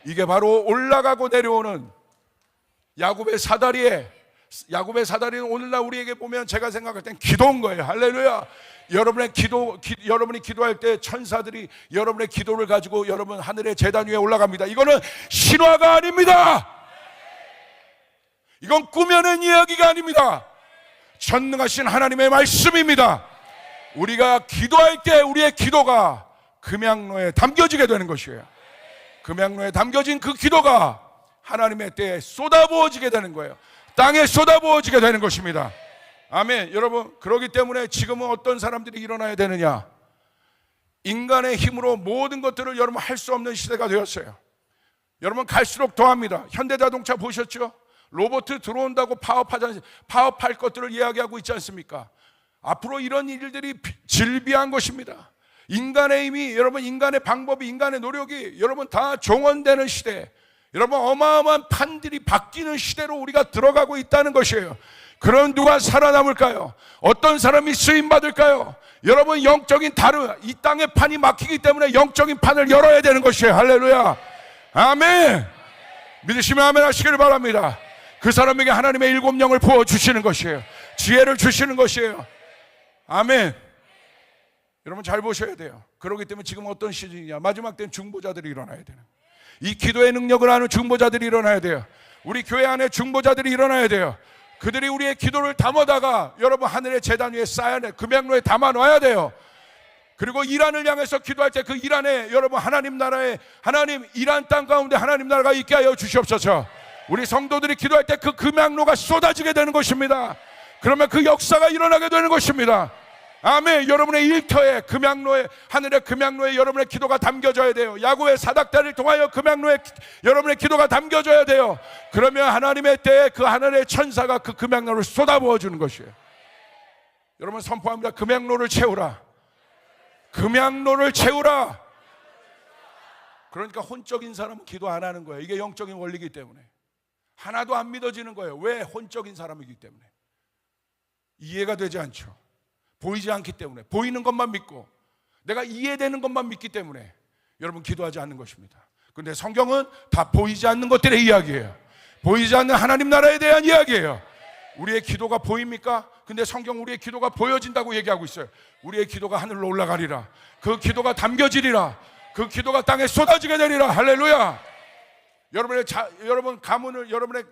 이게 바로 올라가고 내려오는 야곱의 사다리는 오늘날 우리에게 보면 제가 생각할 땐 기도인 거예요. 할렐루야! 여러분이 기도할 때 천사들이 여러분의 기도를 가지고 여러분 하늘의 제단 위에 올라갑니다. 이거는 신화가 아닙니다. 이건 꾸며낸 이야기가 아닙니다. 전능하신 하나님의 말씀입니다. 우리가 기도할 때 우리의 기도가 금향로에 담겨지게 되는 것이에요. 금향로에 담겨진 그 기도가 하나님의 때에 쏟아부어지게 되는 거예요. 땅에 쏟아부어지게 되는 것입니다. 아멘. 여러분, 그렇기 때문에 지금은 어떤 사람들이 일어나야 되느냐? 인간의 힘으로 모든 것들을 여러분 할 수 없는 시대가 되었어요. 여러분 갈수록 더합니다. 현대자동차 보셨죠? 로봇 들어온다고 파업할 것들을 이야기하고 있지 않습니까? 앞으로 이런 일들이 질비한 것입니다. 인간의 힘이, 여러분 인간의 방법이, 인간의 노력이 여러분 다 종언되는 시대, 여러분 어마어마한 판들이 바뀌는 시대로 우리가 들어가고 있다는 것이에요. 그럼 누가 살아남을까요? 어떤 사람이 쓰임받을까요? 여러분 영적인 이 땅의 판이 막히기 때문에 영적인 판을 열어야 되는 것이에요. 할렐루야! 아멘! 믿으시면 아멘 하시기를 바랍니다. 그 사람에게 하나님의 7영을 부어주시는 것이에요. 지혜를 주시는 것이에요. 아멘. 여러분 잘 보셔야 돼요. 그렇기 때문에 지금 어떤 시즌이냐? 마지막 때는 중보자들이 일어나야 되는, 이 기도의 능력을 아는 중보자들이 일어나야 돼요. 우리 교회 안에 중보자들이 일어나야 돼요. 그들이 우리의 기도를 담아다가 여러분 하늘의 제단 위에 쌓아내 금향로에 담아놔야 돼요. 그리고 이란을 향해서 기도할 때 그 이란에 여러분 하나님 이란 땅 가운데 하나님 나라가 있게 하여 주시옵소서. 우리 성도들이 기도할 때 그 금향로가 쏟아지게 되는 것입니다. 그러면 그 역사가 일어나게 되는 것입니다. 아멘. 여러분의 일터에 금향로에, 하늘의 금향로에 여러분의 기도가 담겨져야 돼요. 야곱의 사닥다리를 통하여 금향로에 여러분의 기도가 담겨져야 돼요. 그러면 하나님의 때에 그 하늘의 천사가 그 금향로를 쏟아부어 주는 것이에요. 여러분 선포합니다. 금향로를 채우라. 금향로를 채우라. 그러니까 혼적인 사람은 기도 안 하는 거예요. 이게 영적인 원리이기 때문에 하나도 안 믿어지는 거예요. 왜? 혼적인 사람이기 때문에. 이해가 되지 않죠. 보이지 않기 때문에, 보이는 것만 믿고 내가 이해되는 것만 믿기 때문에 여러분 기도하지 않는 것입니다. 그런데 성경은 다 보이지 않는 것들의 이야기예요. 보이지 않는 하나님 나라에 대한 이야기예요. 우리의 기도가 보입니까? 근데 성경 우리의 기도가 보여진다고 얘기하고 있어요. 우리의 기도가 하늘로 올라가리라. 그 기도가 담겨지리라. 그 기도가 땅에 쏟아지게 되리라. 할렐루야. 여러분 가문을 여러분의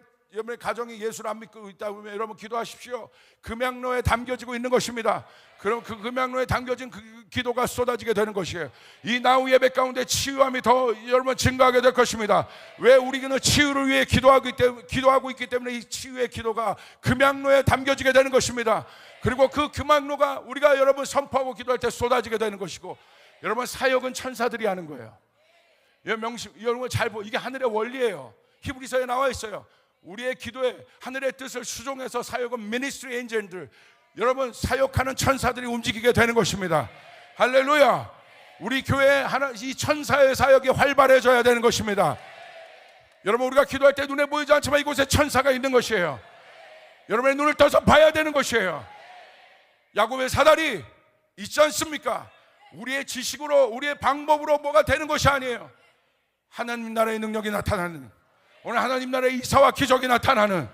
가정이 예수를 안 믿고 있다 보면 여러분 기도하십시오. 금양로에 담겨지고 있는 것입니다. 그럼 그 금양로에 담겨진 그 기도가 쏟아지게 되는 것이에요. 이 나우 예배 가운데 치유함이 더 여러분 증가하게 될 것입니다. 왜 우리는 치유를 위해 기도하고 있기 때문에 이 치유의 기도가 금양로에 담겨지게 되는 것입니다. 그리고 그 금양로가 우리가 여러분 선포하고 기도할 때 쏟아지게 되는 것이고, 여러분 사역은 천사들이 하는 거예요. 여러분 잘 이게 하늘의 원리예요. 히브리서에 나와 있어요. 우리의 기도에 하늘의 뜻을 수종해서 사역은 미니스트리 엔젤들, 여러분 사역하는 천사들이 움직이게 되는 것입니다. 할렐루야. 우리 교회 이 천사의 사역이 활발해져야 되는 것입니다. 여러분 우리가 기도할 때 눈에 보이지 않지만 이곳에 천사가 있는 것이에요. 여러분의 눈을 떠서 봐야 되는 것이에요. 야곱의 사다리 있지 않습니까? 우리의 지식으로 우리의 방법으로 뭐가 되는 것이 아니에요. 하나님 나라의 능력이 나타나는, 오늘 하나님 나라의 이사와 기적이 나타나는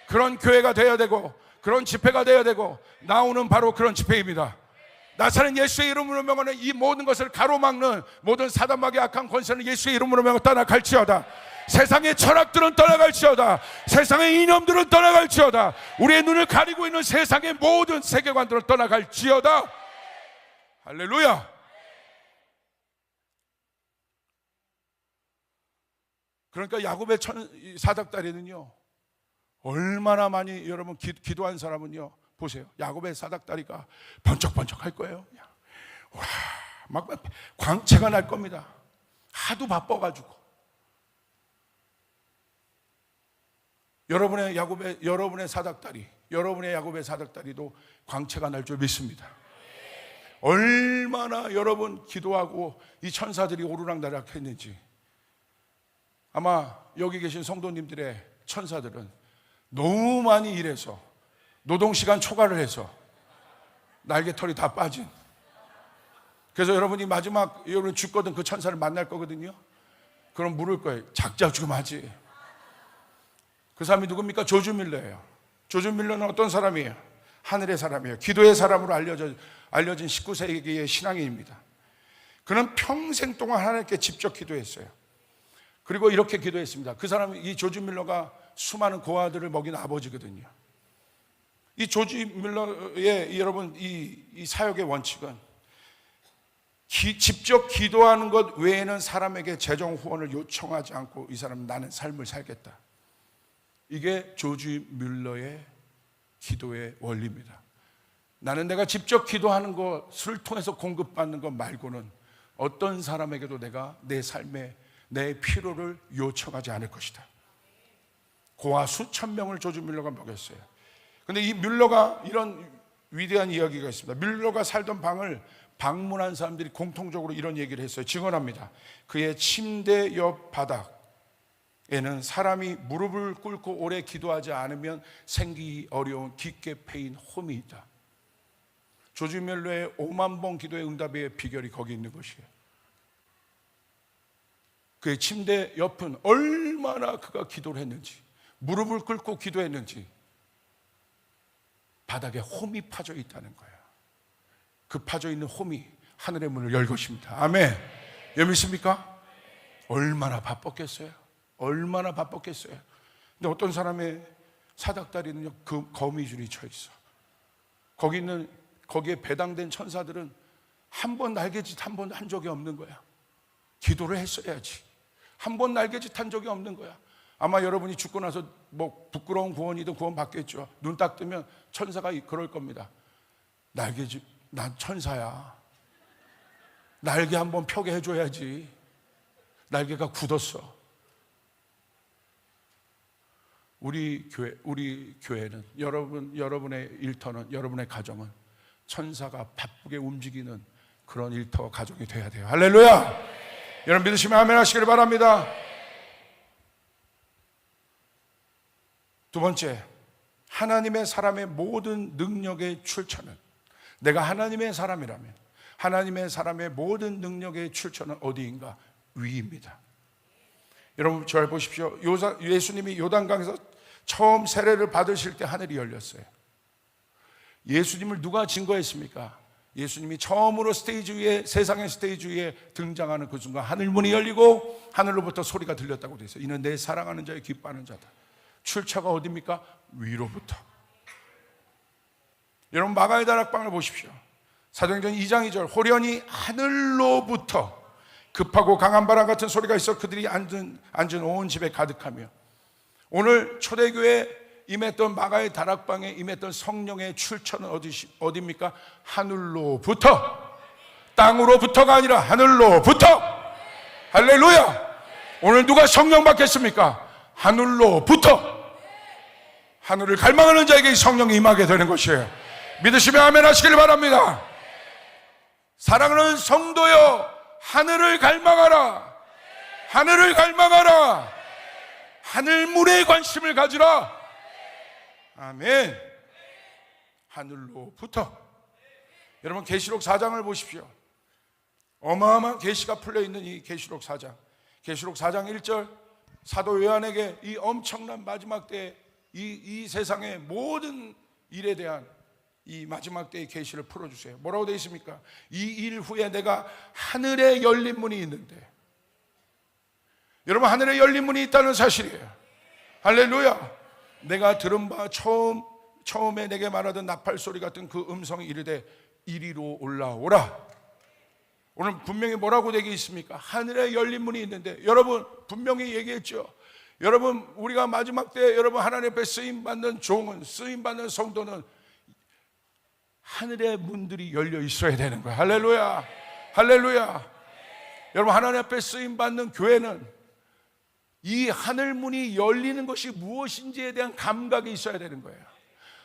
그런 교회가 되어야 되고, 그런 집회가 되어야 되고, 나오는 바로 그런 집회입니다. 나사렛 예수의 이름으로 명하는 이 모든 것을 가로막는 모든 사단마귀의 악한 권세는 예수의 이름으로 명하고 떠나갈지어다. 세상의 철학들은 떠나갈지어다. 세상의 이념들은 떠나갈지어다. 우리의 눈을 가리고 있는 세상의 모든 세계관들은 떠나갈지어다. 할렐루야. 그러니까 야곱의 사닥다리는요, 얼마나 많이 여러분 기도한 사람은요, 보세요. 야곱의 사닥다리가 번쩍번쩍 할 거예요. 와, 막 광채가 날 겁니다. 하도 바빠가지고. 여러분의 야곱의 사닥다리도 광채가 날 줄 믿습니다. 얼마나 여러분 기도하고 이 천사들이 오르락내락 했는지. 아마 여기 계신 성도님들의 천사들은 너무 많이 일해서 노동시간 초과를 해서 날개털이 다 빠진, 그래서 여러분이 마지막 여러분 죽거든 그 천사를 만날 거거든요. 그럼 물을 거예요. 작자 좀 하지. 그 사람이 누굽니까? 조지 밀러예요. 조지 밀러는 어떤 사람이에요? 하늘의 사람이에요. 기도의 사람으로 알려진 19세기의 신앙인입니다. 그는 평생 동안 하나님께 직접 기도했어요. 그리고 이렇게 기도했습니다. 그 사람이, 이 조지 밀러가 수많은 고아들을 먹인 아버지거든요. 이 조지 밀러의 여러분 이 사역의 원칙은 직접 기도하는 것 외에는 사람에게 재정 후원을 요청하지 않고 이 사람은 나는 삶을 살겠다. 이게 조지 밀러의 기도의 원리입니다. 나는 내가 직접 기도하는 것을 통해서 공급받는 것 말고는 어떤 사람에게도 내가 내 삶에 내 필요를 요청하지 않을 것이다. 고아 수천 명을 조지 밀러가 먹였어요. 근데 이 밀러가 이런 위대한 이야기가 있습니다. 밀러가 살던 방을 방문한 사람들이 공통적으로 이런 얘기를 했어요. 증언합니다. 그의 침대 옆 바닥에는 사람이 무릎을 꿇고 오래 기도하지 않으면 생기기 어려운 깊게 패인 홈이 있다. 조지 밀러의 5만 번 기도의 응답의 비결이 거기 있는 것이에요. 그의 침대 옆은 얼마나 그가 기도를 했는지, 무릎을 꿇고 기도했는지 바닥에 홈이 파져 있다는 거예요. 그 파져 있는 홈이 하늘의 문을 열 것입니다. 아멘. 여러분 믿습니까? 얼마나 바빴겠어요? 얼마나 바빴겠어요? 근데 어떤 사람의 사닥다리는요, 그 거미줄이 쳐 있어. 거기에 배당된 천사들은 한 번 날개짓 한 번 한 적이 없는 거야. 기도를 했어야지. 한 번 날개짓 한 적이 없는 거야. 아마 여러분이 죽고 나서 뭐 부끄러운 구원이든 구원 받겠죠. 눈 딱 뜨면 천사가 그럴 겁니다. 날개짓, 난 천사야. 날개 한번 펴게 해줘야지. 날개가 굳었어. 우리 교회는 여러분의 일터는, 여러분의 가정은 천사가 바쁘게 움직이는 그런 일터 가정이 돼야 돼요. 할렐루야. 여러분 믿으시면 아멘 하시길 바랍니다. 두 번째, 하나님의 사람의 모든 능력의 출처는, 내가 하나님의 사람이라면 하나님의 사람의 모든 능력의 출처는 어디인가? 위입니다. 여러분 잘 보십시오. 예수님이 요단강에서 처음 세례를 받으실 때 하늘이 열렸어요. 예수님을 누가 증거했습니까? 예수님이 처음으로 스테이지 위에, 세상의 스테이지 위에 등장하는 그 순간 하늘문이 열리고 하늘로부터 소리가 들렸다고 되어 있어요. 이는 내 사랑하는 자의 기뻐하는 자다. 출처가 어디입니까? 위로부터. 여러분 마가의 다락방을 보십시오. 사도행전 2장 2절 호련히 하늘로부터 급하고 강한 바람 같은 소리가 있어 그들이 앉은 온 집에 가득하며, 오늘 초대교회 임했던 마가의 다락방에 임했던 성령의 출처는 어디입니까? 하늘로부터, 땅으로부터가 아니라 하늘로부터. 할렐루야. 오늘 누가 성령 받겠습니까? 하늘로부터. 하늘을 갈망하는 자에게 성령이 임하게 되는 것이에요. 믿으시면 아멘 하시길 바랍니다. 사랑하는 성도여, 하늘을 갈망하라. 하늘을 갈망하라. 하늘문에 관심을 가지라. 아멘. 하늘로부터. 여러분 계시록 4장을 보십시오. 어마어마한 계시가 풀려있는 이 계시록 4장, 계시록 4장 1절, 사도 요한에게 이 엄청난 마지막 때 이 세상의 모든 일에 대한 이 마지막 때의 계시를 풀어주세요. 뭐라고 되어 있습니까? 이 일 후에 내가 하늘에 열린 문이 있는데, 여러분 하늘에 열린 문이 있다는 사실이에요. 할렐루야. 내가 들은 바 처음에 내게 말하던 나팔 소리 같은 그 음성이 이르되 이리로 올라오라. 오늘 분명히 뭐라고 되어 있습니까? 하늘에 열린 문이 있는데, 여러분 분명히 얘기했죠. 여러분 우리가 마지막 때 여러분 하나님 앞에 쓰임받는 종은, 쓰임받는 성도는 하늘의 문들이 열려 있어야 되는 거예요. 할렐루야. 할렐루야. 여러분 하나님 앞에 쓰임받는 교회는 이 하늘문이 열리는 것이 무엇인지에 대한 감각이 있어야 되는 거예요.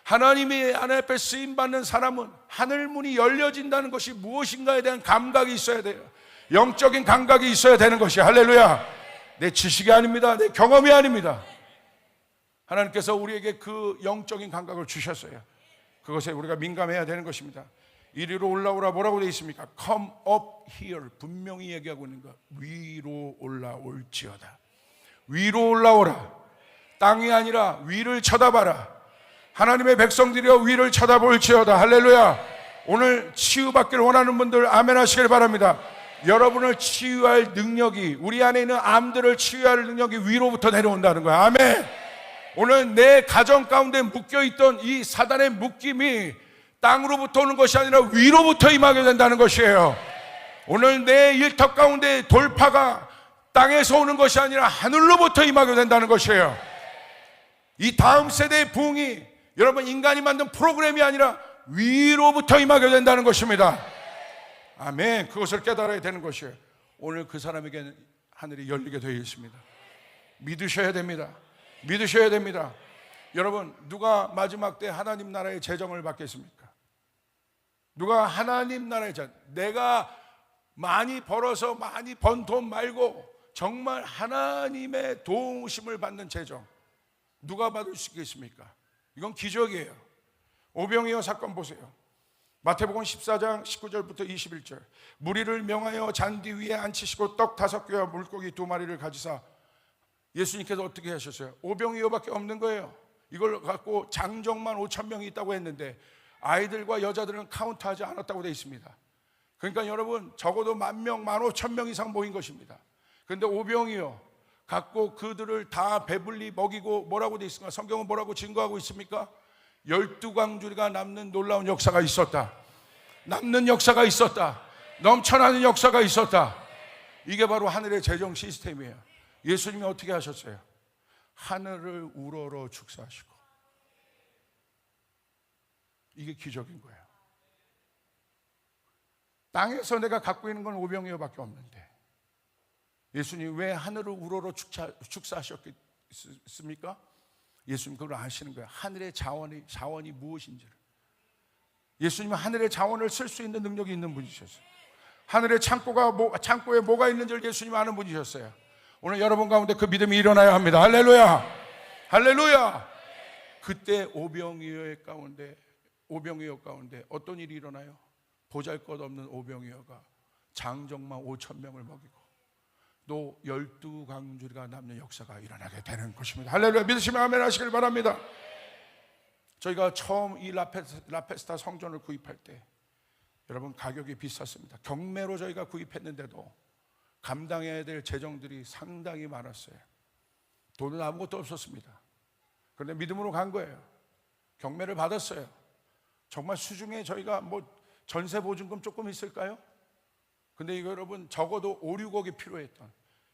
하나님이 하나님 앞에 쓰임받는 사람은 하늘문이 열려진다는 것이 무엇인가에 대한 감각이 있어야 돼요. 영적인 감각이 있어야 되는 것이. 할렐루야. 내 지식이 아닙니다. 내 경험이 아닙니다. 하나님께서 우리에게 그 영적인 감각을 주셨어요. 그것에 우리가 민감해야 되는 것입니다. 이리로 올라오라. 뭐라고 되어 있습니까? Come up here. 분명히 얘기하고 있는 거. 위로 올라올지어다. 위로 올라오라. 땅이 아니라 위를 쳐다봐라. 하나님의 백성들이여 위를 쳐다볼지어다. 할렐루야. 오늘 치유받기를 원하는 분들 아멘 하시길 바랍니다. 여러분을 치유할 능력이, 우리 안에 있는 암들을 치유할 능력이 위로부터 내려온다는 거야. 아멘. 오늘 내 가정 가운데 묶여있던 이 사단의 묶임이 땅으로부터 오는 것이 아니라 위로부터 임하게 된다는 것이에요. 오늘 내 일터 가운데 돌파가 땅에서 오는 것이 아니라 하늘로부터 임하게 된다는 것이에요. 이 다음 세대의 부흥이 여러분 인간이 만든 프로그램이 아니라 위로부터 임하게 된다는 것입니다. 아멘. 그것을 깨달아야 되는 것이에요. 오늘 그 사람에게는 하늘이 열리게 되어 있습니다. 믿으셔야 됩니다. 믿으셔야 됩니다. 여러분 누가 마지막 때 하나님 나라의 재정을 받겠습니까? 누가 하나님 나라의 재정, 내가 많이 벌어서 많이 번 돈 말고 정말 하나님의 도우심을 받는 재정, 누가 받을 수 있겠습니까? 이건 기적이에요. 오병이어 사건 보세요. 마태복음 14장 19절부터 21절. 무리를 명하여 잔디 위에 앉히시고 떡 5개와 물고기 2마리를 가지사, 예수님께서 어떻게 하셨어요? 오병이어밖에 없는 거예요. 이걸 갖고 장정만 5,000명이 있다고 했는데 아이들과 여자들은 카운트하지 않았다고 되어 있습니다. 그러니까 여러분 적어도 10,000명, 15,000명 이상 모인 것입니다. 그런데 오병이어 갖고 그들을 다 배불리 먹이고, 뭐라고 되어 있습니까? 성경은 뭐라고 증거하고 있습니까? 12광주리가 남는 놀라운 역사가 있었다. 남는 역사가 있었다. 넘쳐나는 역사가 있었다. 이게 바로 하늘의 재정 시스템이에요. 예수님이 어떻게 하셨어요? 하늘을 우러러 축사하시고. 이게 기적인 거예요. 땅에서 내가 갖고 있는 건 오병이어밖에 없는데 예수님 왜 하늘을 우러러 축사하셨습니까? 예수님 그걸 아시는 거예요. 하늘의 자원이 무엇인지를. 예수님은 하늘의 자원을 쓸 수 있는 능력이 있는 분이셨어요. 하늘의 창고에 뭐가 있는지를 예수님 아는 분이셨어요. 오늘 여러분 가운데 그 믿음이 일어나야 합니다. 할렐루야. 할렐루야. 그때 오병이어 가운데 어떤 일이 일어나요? 보잘것없는 오병이어가 장정만 5,000명을 먹이고 또 12광주리가 남는 역사가 일어나게 되는 것입니다. 할렐루야. 믿으시면 아멘 하시길 바랍니다. 저희가 처음 이 라페스타 성전을 구입할 때 여러분 가격이 비쌌습니다. 경매로 저희가 구입했는데도 감당해야 될 재정들이 상당히 많았어요. 돈은 아무것도 없었습니다. 그런데 믿음으로 간 거예요. 경매를 받았어요. 정말 수중에 저희가 뭐 전세 보증금 조금 있을까요? 근데 이거 여러분 적어도 5, 6억이 필요했던,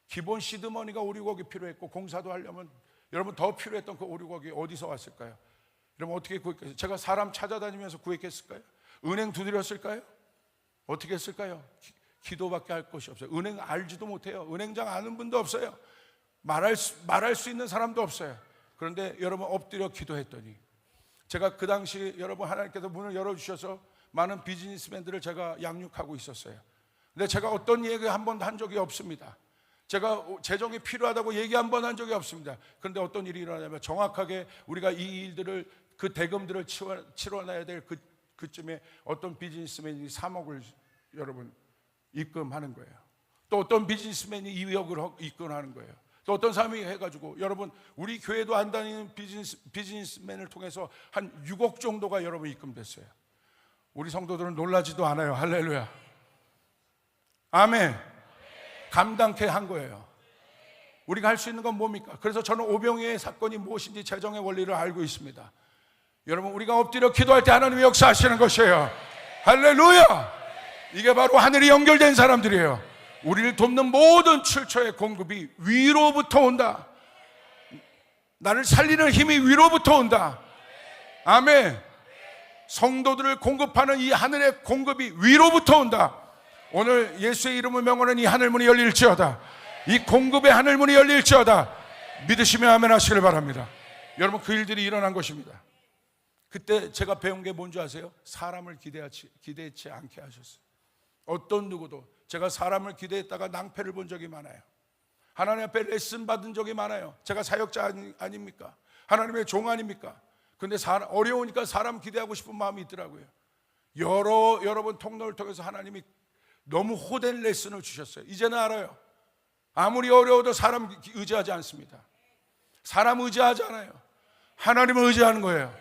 기본 시드머니가 5, 6억이 필요했고, 공사도 하려면 여러분 더 필요했던 그 5, 6억이 어디서 왔을까요? 여러분 어떻게 구했겠어요? 제가 사람 찾아다니면서 구했겠을까요? 은행 두드렸을까요? 어떻게 했을까요? 기도밖에 할 것이 없어요. 은행 알지도 못해요. 은행장 아는 분도 없어요. 말할 수 있는 사람도 없어요. 그런데 여러분 엎드려 기도했더니, 제가 그 당시 여러분 하나님께서 문을 열어주셔서 많은 비즈니스맨들을 제가 양육하고 있었어요. 근데 제가 어떤 얘기 한 번도 한 적이 없습니다. 제가 재정이 필요하다고 얘기 한 번 한 적이 없습니다. 그런데 어떤 일이 일어나냐면, 정확하게 우리가 이 일들을, 그 대금들을 치러놔야 될 그쯤에 어떤 비즈니스맨이 3억을 여러분 입금하는 거예요. 또 어떤 비즈니스맨이 2억을 입금하는 거예요. 또 어떤 사람이 해가지고, 여러분 우리 교회도 안 다니는 비즈니스맨을 통해서 한 6억 정도가 여러분 입금됐어요. 우리 성도들은 놀라지도 않아요. 할렐루야, 아멘. 감당케 한 거예요. 우리가 할 수 있는 건 뭡니까? 그래서 저는 오병이의 사건이 무엇인지 재정의 원리를 알고 있습니다. 여러분 우리가 엎드려 기도할 때 하나님이 역사하시는 것이에요. 할렐루야. 이게 바로 하늘이 연결된 사람들이에요. 우리를 돕는 모든 출처의 공급이 위로부터 온다. 나를 살리는 힘이 위로부터 온다. 아멘. 성도들을 공급하는 이 하늘의 공급이 위로부터 온다. 오늘 예수의 이름을 명하는 이 하늘문이 열릴지어다. 이 공급의 하늘문이 열릴지어다. 믿으시면 아멘 하시길 바랍니다. 여러분 그 일들이 일어난 것입니다. 그때 제가 배운 게 뭔지 아세요? 사람을 기대치 않게 하셨어요. 어떤 누구도, 제가 사람을 기대했다가 낭패를 본 적이 많아요. 하나님 앞에 레슨 받은 적이 많아요. 제가 사역자 아닙니까? 하나님의 종 아닙니까? 근데 어려우니까 사람 기대하고 싶은 마음이 있더라고요. 여러 번 통로를 통해서 하나님이 너무 호된 레슨을 주셨어요. 이제는 알아요. 아무리 어려워도 사람 의지하지 않습니다. 사람 의지하지 않아요. 하나님을 의지하는 거예요.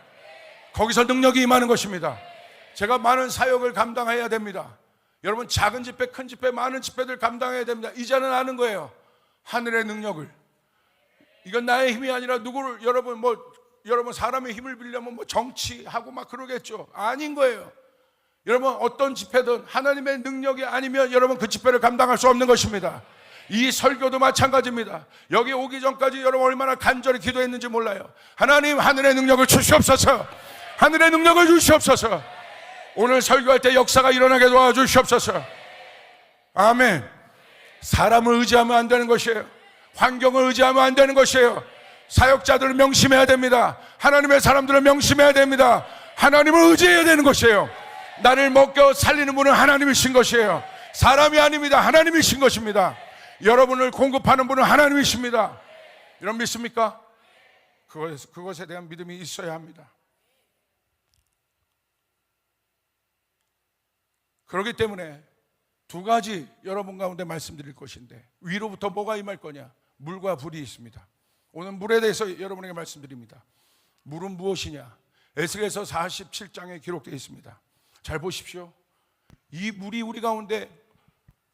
거기서 능력이 임하는 것입니다. 제가 많은 사역을 감당해야 됩니다. 여러분 작은 집회, 큰 집회, 많은 집회들 감당해야 됩니다. 이제는 아는 거예요. 하늘의 능력을. 이건 나의 힘이 아니라 누구를, 여러분 사람의 힘을 빌려면 정치하고 막 그러겠죠. 아닌 거예요. 여러분 어떤 집회든 하나님의 능력이 아니면 여러분 그 집회를 감당할 수 없는 것입니다. 이 설교도 마찬가지입니다. 여기 오기 전까지 여러분 얼마나 간절히 기도했는지 몰라요. 하나님 하늘의 능력을 주시옵소서. 하늘의 능력을 주시옵소서. 오늘 설교할 때 역사가 일어나게 도와주시옵소서. 아멘. 사람을 의지하면 안 되는 것이에요. 환경을 의지하면 안 되는 것이에요. 사역자들을 명심해야 됩니다. 하나님의 사람들을 명심해야 됩니다. 하나님을 의지해야 되는 것이에요. 나를 먹여 살리는 분은 하나님이신 것이에요. 사람이 아닙니다. 하나님이신 것입니다. 여러분을 공급하는 분은 하나님이십니다. 여러분 믿습니까? 그것에 대한 믿음이 있어야 합니다. 그렇기 때문에 두 가지 여러분 가운데 말씀드릴 것인데, 위로부터 뭐가 임할 거냐? 물과 불이 있습니다. 오늘 물에 대해서 여러분에게 말씀드립니다. 물은 무엇이냐? 에스겔서 47장에 기록되어 있습니다. 잘 보십시오. 이 물이 우리 가운데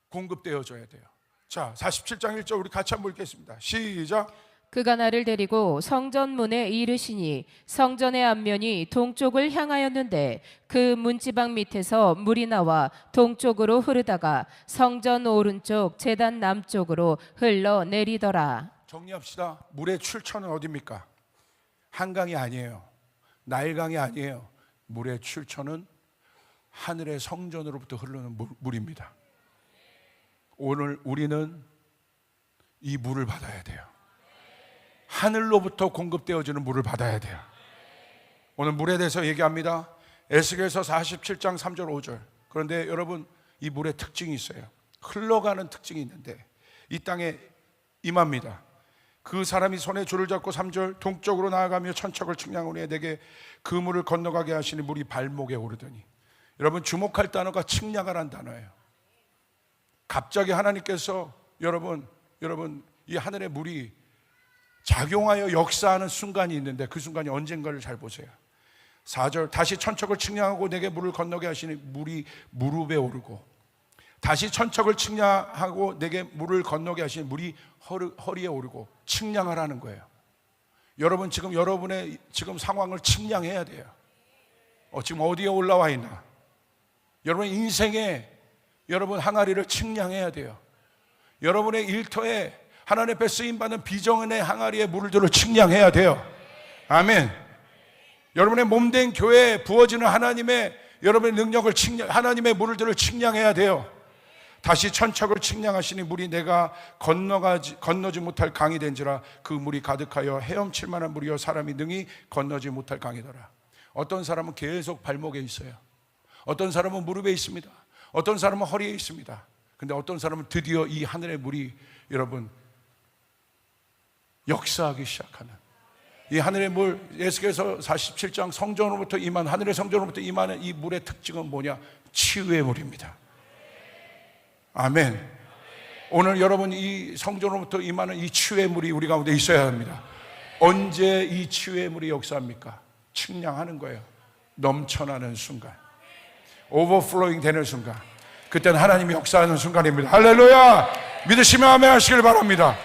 공급되어져야 돼요. 자, 47장 1절 우리 같이 한번 읽겠습니다. 시작. 그가 나를 데리고 성전문에 이르시니 성전의 앞면이 동쪽을 향하였는데 그 문지방 밑에서 물이 나와 동쪽으로 흐르다가 성전 오른쪽 제단 남쪽으로 흘러내리더라. 정리합시다. 물의 출처는 어디입니까? 한강이 아니에요. 나일강이 아니에요. 물의 출처는 하늘의 성전으로부터 흐르는 물입니다. 오늘 우리는 이 물을 받아야 돼요. 하늘로부터 공급되어지는 물을 받아야 돼요. 오늘 물에 대해서 얘기합니다. 에스겔서 47장 3절 5절. 그런데 여러분 이 물의 특징이 있어요. 흘러가는 특징이 있는데 이 땅에 임합니다. 그 사람이 손에 줄을 잡고 3절 동쪽으로 나아가며 천척을 측량하니 내게 그 물을 건너가게 하시니 물이 발목에 오르더니. 여러분 주목할 단어가 측량하라는 단어예요. 갑자기 하나님께서 여러분 이 하늘의 물이 작용하여 역사하는 순간이 있는데 그 순간이 언젠가를 잘 보세요. 4절, 다시 천척을 측량하고 내게 물을 건너게 하시니 물이 무릎에 오르고, 다시 천척을 측량하고 내게 물을 건너게 하시니 물이 허리에 오르고. 측량하라는 거예요. 여러분, 지금 여러분의 지금 상황을 측량해야 돼요. 지금 어디에 올라와 있나? 여러분 인생에 여러분 항아리를 측량해야 돼요. 여러분의 일터에 하나님 앞에 쓰임받는 비정의 항아리에 물들을 측량해야 돼요. 아멘. 여러분의 몸된 교회에 부어지는 하나님의 여러분의 능력을 하나님의 물들을 측량해야 돼요. 다시 천척을 측량하시니 물이 내가 건너지 못할 강이 된지라. 그 물이 가득하여 헤엄칠 만한 물이요 사람이 능히 건너지 못할 강이더라. 어떤 사람은 계속 발목에 있어요. 어떤 사람은 무릎에 있습니다. 어떤 사람은 허리에 있습니다. 근데 어떤 사람은 드디어 이 하늘의 물이 여러분 역사하기 시작하는, 이 하늘의 물, 에스겔서 47장 성전으로부터 임한, 하늘의 성전으로부터 임하는 이 물의 특징은 뭐냐? 치유의 물입니다. 아멘. 오늘 여러분 이 성전으로부터 임하는 이 치유의 물이 우리 가운데 있어야 합니다. 언제 이 치유의 물이 역사합니까? 측량하는 거예요. 넘쳐나는 순간, 오버플로잉 되는 순간, 그때는 하나님이 역사하는 순간입니다. 할렐루야. 믿으시면 아멘 하시길 바랍니다.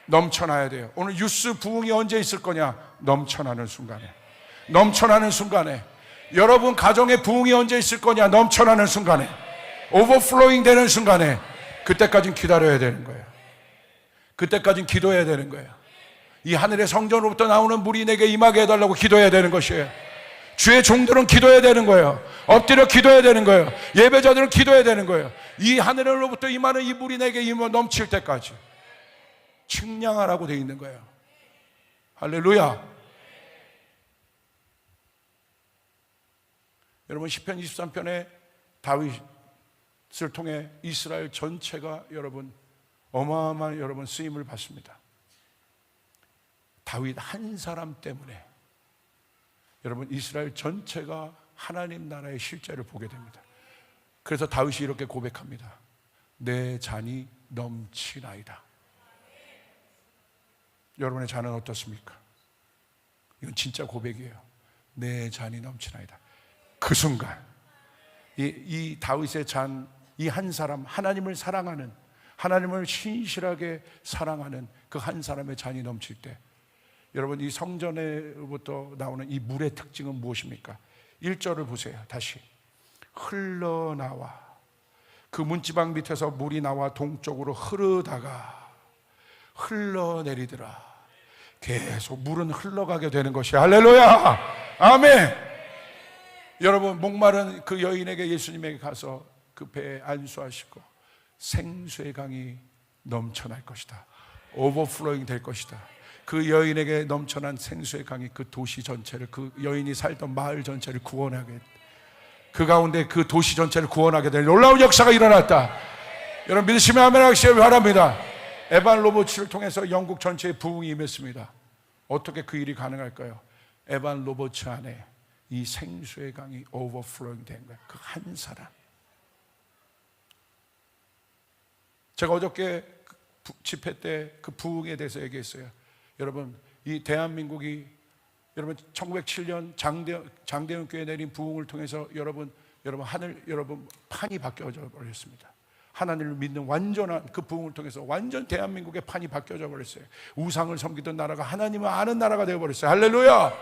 넘쳐나야 돼요. 오늘 뉴스 부흥이 언제 있을 거냐? 넘쳐나는 순간에. 넘쳐나는 순간에. 여러분 가정의 부흥이 언제 있을 거냐? 넘쳐나는 순간에. 오버플로잉 되는 순간에. 그때까지는 기다려야 되는 거예요. 그때까지는 기도해야 되는 거예요. 이 하늘의 성전으로부터 나오는 물이 내게 임하게 해달라고 기도해야 되는 것이에요. 주의 종들은 기도해야 되는 거예요. 엎드려 기도해야 되는 거예요. 예배자들은 기도해야 되는 거예요. 이 하늘로부터 임하는 이 물이 내게 임하 넘칠 때까지 측량하라고 되어 있는 거예요. 할렐루야. 여러분 시편 23편에 다윗을 통해 이스라엘 전체가 여러분 어마어마한 여러분 쓰임을 받습니다. 다윗 한 사람 때문에 여러분 이스라엘 전체가 하나님 나라의 실제를 보게 됩니다. 그래서 다윗이 이렇게 고백합니다. 내 잔이 넘치나이다. 여러분의 잔은 어떻습니까? 이건 진짜 고백이에요. 내 잔이 넘치나이다. 그 순간 이 다윗의 잔, 이 한 사람, 하나님을 사랑하는, 하나님을 신실하게 사랑하는 그 한 사람의 잔이 넘칠 때 여러분 이 성전에부터 나오는 이 물의 특징은 무엇입니까? 1절을 보세요. 다시 흘러나와, 그 문지방 밑에서 물이 나와 동쪽으로 흐르다가 흘러내리더라. 계속 물은 흘러가게 되는 것이. 할렐루야. 아멘. 여러분 목마른 그 여인에게 예수님에게 가서 그 배에 안수하시고 생수의 강이 넘쳐날 것이다. 오버플로잉 될 것이다. 그 여인에게 넘쳐난 생수의 강이 그 도시 전체를, 그 여인이 살던 마을 전체를 구원하게, 그 가운데 그 도시 전체를 구원하게 될 놀라운 역사가 일어났다. 여러분 믿으시면 아멘 하시길 바랍니다. 에반 로버츠를 통해서 영국 전체에 부흥이 임했습니다. 어떻게 그 일이 가능할까요? 에반 로버츠 안에 이 생수의 강이 오버플로잉 된 거예요. 그 한 사람. 제가 어저께 집회 때 그 부흥에 대해서 얘기했어요. 여러분 이 대한민국이 여러분 1907년 장대현 교회 내린 부흥을 통해서 여러분 하늘 여러분 판이 바뀌어져 버렸습니다. 하나님을 믿는 완전한 그 부흥을 통해서 완전 대한민국의 판이 바뀌어져 버렸어요. 우상을 섬기던 나라가 하나님을 아는 나라가 되어 버렸어요. 할렐루야.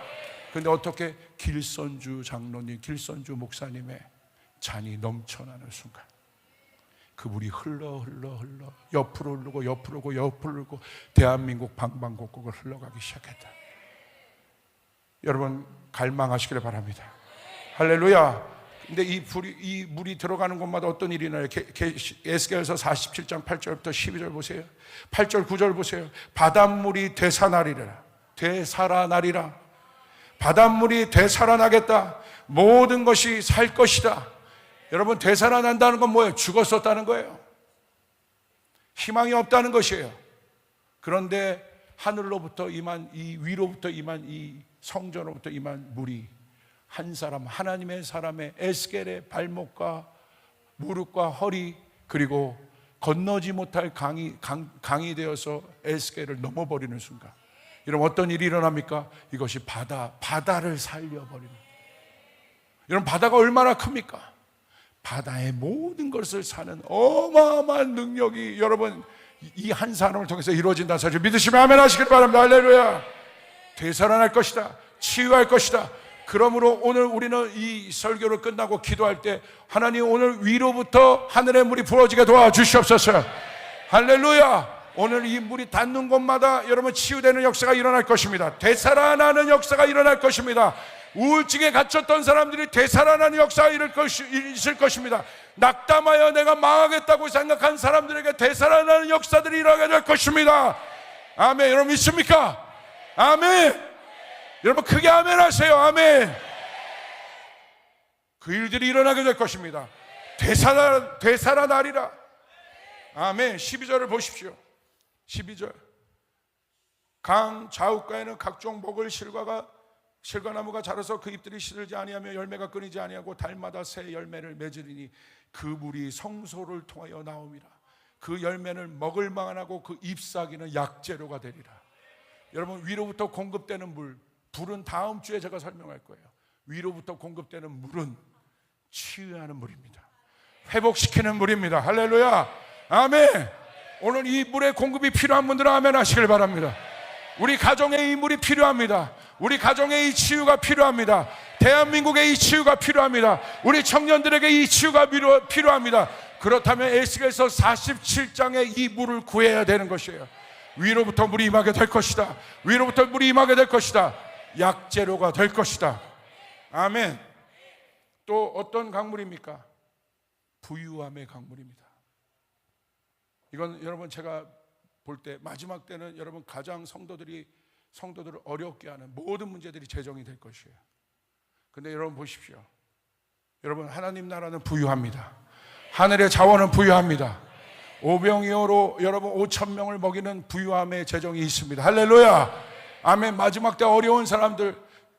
그런데 어떻게 길선주 장로님, 길선주 목사님의 잔이 넘쳐나는 순간 그 물이 흘러 옆으로 흐르고 대한민국 방방곡곡을 흘러가기 시작했다. 여러분 갈망하시기를 바랍니다. 할렐루야. 근데 이 물이 들어가는 곳마다 어떤 일이 나요? 에스겔서 47장 8절부터 12절 보세요. 8절 9절 보세요. 바닷물이 되살아나리라. 바닷물이 되살아나겠다. 모든 것이 살 것이다. 여러분 되살아난다는 건 뭐예요? 죽었었다는 거예요. 희망이 없다는 것이에요. 그런데 하늘로부터 임한 이 위로부터 임한 이 성전으로부터 임한 물이 한 사람, 하나님의 사람의 에스겔의 발목과 무릎과 허리, 그리고 건너지 못할 강이 되어서 에스겔을 넘어버리는 순간 여러분 어떤 일이 일어납니까? 이것이 바다를 살려버리는. 여러분 바다가 얼마나 큽니까? 바다의 모든 것을 사는 어마어마한 능력이 여러분 이 한 사람을 통해서 이루어진다는 사실 믿으시면 아멘 하시길 바랍니다. 할렐루야. 되살아날 것이다. 치유할 것이다. 그러므로 오늘 우리는 이 설교를 끝나고 기도할 때 하나님 오늘 위로부터 하늘의 물이 부어지게 도와주시옵소서. 할렐루야. 오늘 이 물이 닿는 곳마다 여러분 치유되는 역사가 일어날 것입니다. 되살아나는 역사가 일어날 것입니다. 우울증에 갇혔던 사람들이 되살아나는 역사가 있을 것입니다. 낙담하여 내가 망하겠다고 생각한 사람들에게 되살아나는 역사들이 일어나게 될 것입니다. 아멘. 여러분 믿습니까? 아멘. 여러분 크게 아멘 하세요. 아멘. 그 일들이 일어나게 될 것입니다. 되살아나리라. 아멘. 12절을 보십시오. 12절. 강 좌우가에는 각종 먹을 실과나무가 자라서 그 잎들이 시들지 아니하며 열매가 끊이지 아니하고 달마다 새 열매를 맺으리니 그 물이 성소를 통하여 나옴이라. 그 열매는 먹을 만하고 그 잎사귀는 약재료가 되리라. 여러분 위로부터 공급되는 물, 불은 다음 주에 제가 설명할 거예요. 위로부터 공급되는 물은 치유하는 물입니다. 회복시키는 물입니다. 할렐루야. 아멘. 오늘 이 물의 공급이 필요한 분들은 아멘 하시길 바랍니다. 우리 가정에 이 물이 필요합니다. 우리 가정에 이 치유가 필요합니다. 대한민국에 이 치유가 필요합니다. 우리 청년들에게 이 치유가 필요합니다. 그렇다면 에스겔서 47장에 이 물을 구해야 되는 것이에요. 위로부터 물이 임하게 될 것이다. 위로부터 물이 임하게 될 것이다. 약재료가 될 것이다. 아멘. 또 어떤 강물입니까? 부유함의 강물입니다. 이건 여러분 제가 볼 때 마지막 때는 여러분 가장 성도들을 어렵게 하는 모든 문제들이 재정이 될 것이에요. 근데 여러분 보십시오. 여러분 하나님 나라는 부유합니다. 하늘의 자원은 부유합니다. 오병이어로 여러분 5,000명을 먹이는 부유함의 재정이 있습니다. 할렐루야. 아멘. 마지막 때 어려운 사람들,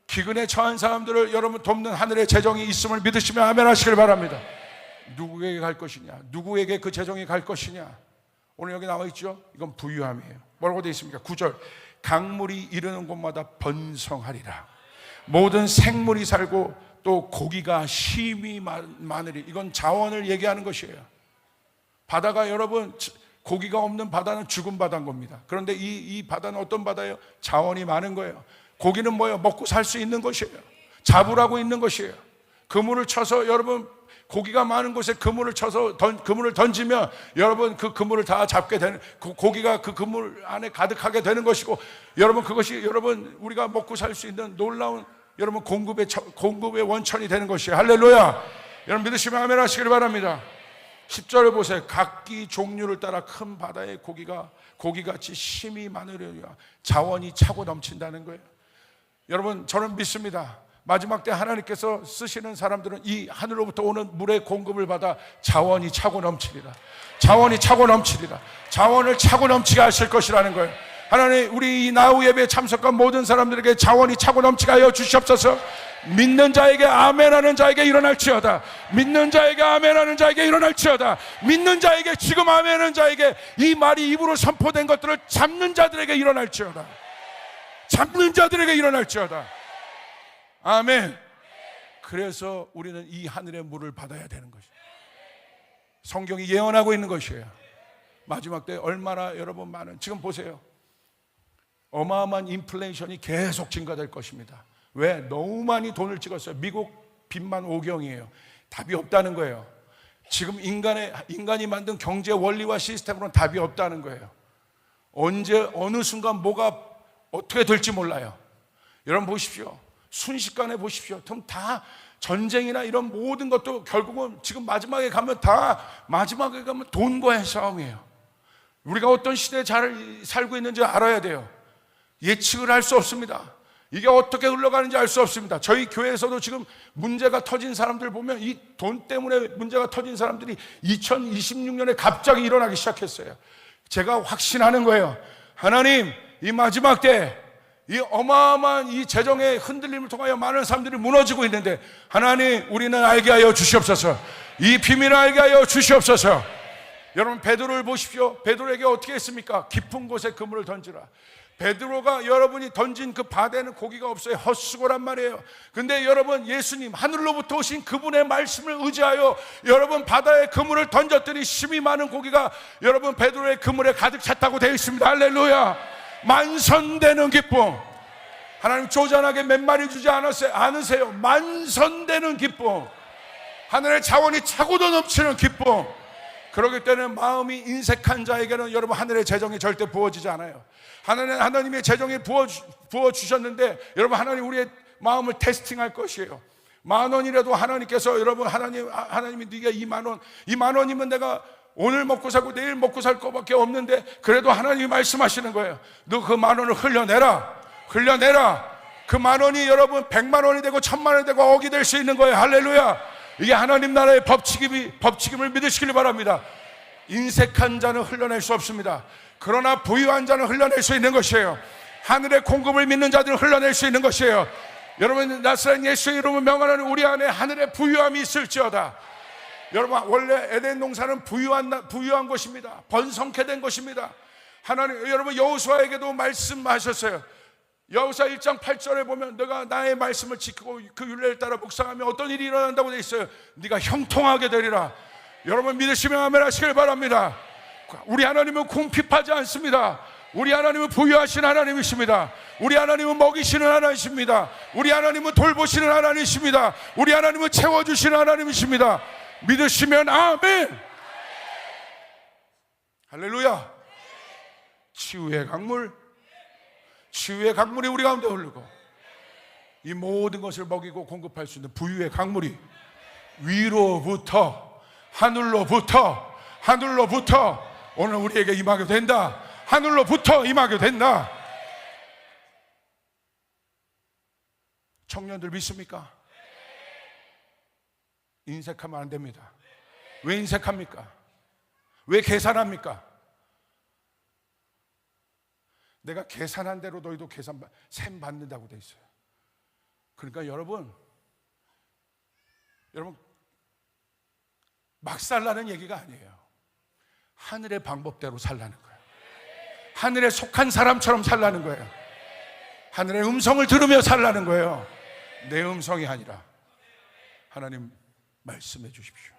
기근에 처한 사람들을 여러분 돕는 하늘의 재정이 있음을 믿으시면 아멘 하시길 바랍니다. 누구에게 갈 것이냐? 누구에게 그 재정이 갈 것이냐? 오늘 여기 나와 있죠? 이건 부유함이에요. 뭐라고 되어 있습니까? 9절. 강물이 이르는 곳마다 번성하리라. 모든 생물이 살고 또 고기가 심히 많으리. 이건 자원을 얘기하는 것이에요. 바다가 여러분 고기가 없는 바다는 죽은 바다인 겁니다. 그런데 이 바다는 어떤 바다예요? 자원이 많은 거예요. 고기는 뭐예요? 먹고 살 수 있는 것이에요. 잡으라고 있는 것이에요. 그물을 쳐서 여러분 고기가 많은 곳에 그물을 쳐서 그물을 던지면 여러분 그 그물을 다 잡게 되는, 고기가 그 그물 안에 가득하게 되는 것이고, 여러분 그것이 여러분 우리가 먹고 살 수 있는 놀라운 여러분 공급의 원천이 되는 것이에요. 할렐루야. 여러분 믿으시면 아멘 하시길 바랍니다. 10절을 보세요. 각기 종류를 따라 큰 바다의 고기같이 심이 많으려니와 자원이 차고 넘친다는 거예요. 여러분 저는 믿습니다. 마지막 때 하나님께서 쓰시는 사람들은 이 하늘로부터 오는 물의 공급을 받아 자원이 차고 넘치리라. 자원이 차고 넘치리라. 자원을 차고 넘치게 하실 것이라는 거예요. 하나님 우리 이 나우 예배에 참석한 모든 사람들에게 자원이 차고 넘치게 하여 주시옵소서. 믿는 자에게 아멘하는 자에게 일어날지어다. 믿는 자에게 아멘하는 자에게 일어날지어다. 믿는 자에게 지금 아멘하는 자에게 이 말이 입으로 선포된 것들을 잡는 자들에게 일어날지어다. 잡는 자들에게 일어날지어다. 아멘. 그래서 우리는 이 하늘의 물을 받아야 되는 것이에요. 성경이 예언하고 있는 것이에요. 마지막 때 얼마나 여러분 많은, 지금 보세요. 어마어마한 인플레이션이 계속 증가될 것입니다. 왜? 너무 많이 돈을 찍었어요. 미국 빚만 오경이에요. 답이 없다는 거예요. 지금 인간이 만든 경제 원리와 시스템으로는 답이 없다는 거예요. 언제 어느 순간 뭐가 어떻게 될지 몰라요. 여러분 보십시오. 순식간에 보십시오. 그럼 다 전쟁이나 이런 모든 것도 결국은 지금 마지막에 가면 돈과의 싸움이에요. 우리가 어떤 시대에 잘 살고 있는지 알아야 돼요. 예측을 할 수 없습니다. 이게 어떻게 흘러가는지 알 수 없습니다. 저희 교회에서도 지금 문제가 터진 사람들 보면 이 돈 때문에 문제가 터진 사람들이 2026년에 갑자기 일어나기 시작했어요. 제가 확신하는 거예요. 하나님, 이 마지막 때 이 어마어마한 이 재정의 흔들림을 통하여 많은 사람들이 무너지고 있는데, 하나님 우리는 알게 하여 주시옵소서. 이 비밀을 알게 하여 주시옵소서. 여러분 베드로를 보십시오. 베드로에게 어떻게 했습니까? 깊은 곳에 그물을 던지라. 베드로가 여러분이 던진 그 바다에는 고기가 없어요. 헛수고란 말이에요. 근데 여러분, 예수님 하늘로부터 오신 그분의 말씀을 의지하여 여러분 바다에 그물을 던졌더니 힘이 많은 고기가 여러분 베드로의 그물에 가득 찼다고 되어 있습니다. 할렐루야. 만선되는 기쁨. 하나님 조잔하게 몇 마리 주지 않으세요. 만선되는 기쁨. 하늘의 자원이 차고도 넘치는 기쁨. 그러기 때문에 마음이 인색한 자에게는 여러분 하늘의 재정이 절대 부어지지 않아요. 하나님의 재정이 부어주셨는데 여러분, 하나님 우리의 마음을 테스팅할 것이에요. 10,000원이라도 하나님께서 여러분, 하나님이 네가 2만 원이면 내가 오늘 먹고 살고 내일 먹고 살 거밖에 없는데, 그래도 하나님이 말씀하시는 거예요. 너 그 10,000원을 흘려내라. 그 10,000원이 여러분 100만 원이 되고 1,000만 원이 되고 억이 될 수 있는 거예요. 할렐루야. 이게 하나님 나라의 법칙임을 믿으시길 바랍니다. 인색한 자는 흘려낼 수 없습니다. 그러나 부유한 자는 흘려낼 수 있는 것이에요. 하늘의 공급을 믿는 자들은 흘려낼 수 있는 것이에요. 여러분, 나사렛 예수의 이름을 명하는 우리 안에 하늘의 부유함이 있을지어다. 여러분, 원래 에덴 동산은 부유한 것입니다. 번성케 된 것입니다. 하나님, 여러분 여호수아에게도 말씀하셨어요. 여호수아 1장 8절에 보면 너가 나의 말씀을 지키고 그 율례를 따라 묵상하면 어떤 일이 일어난다고 되어 있어요. 네가 형통하게 되리라. 여러분 믿으시면 아멘 하시길 바랍니다. 우리 하나님은 궁핍하지 않습니다. 우리 하나님은 부유하신 하나님이십니다. 우리 하나님은 먹이시는 하나님이십니다. 우리 하나님은 돌보시는 하나님이십니다. 우리 하나님은 채워주시는 하나님이십니다. 믿으시면 아멘. 할렐루야. 치유의 강물이 우리 가운데 흐르고, 이 모든 것을 먹이고 공급할 수 있는 부유의 강물이 위로부터 하늘로부터 오늘 우리에게 임하게 된다. 하늘로부터 임하게 된다. 청년들 믿습니까? 인색하면 안 됩니다. 왜 인색합니까? 왜 계산합니까? 내가 계산한 대로 너희도 셈 받는다고 돼 있어요. 그러니까 여러분 막 살라는 얘기가 아니에요. 하늘의 방법대로 살라는 거예요. 하늘에 속한 사람처럼 살라는 거예요. 하늘의 음성을 들으며 살라는 거예요. 내 음성이 아니라 하나님 말씀해 주십시오.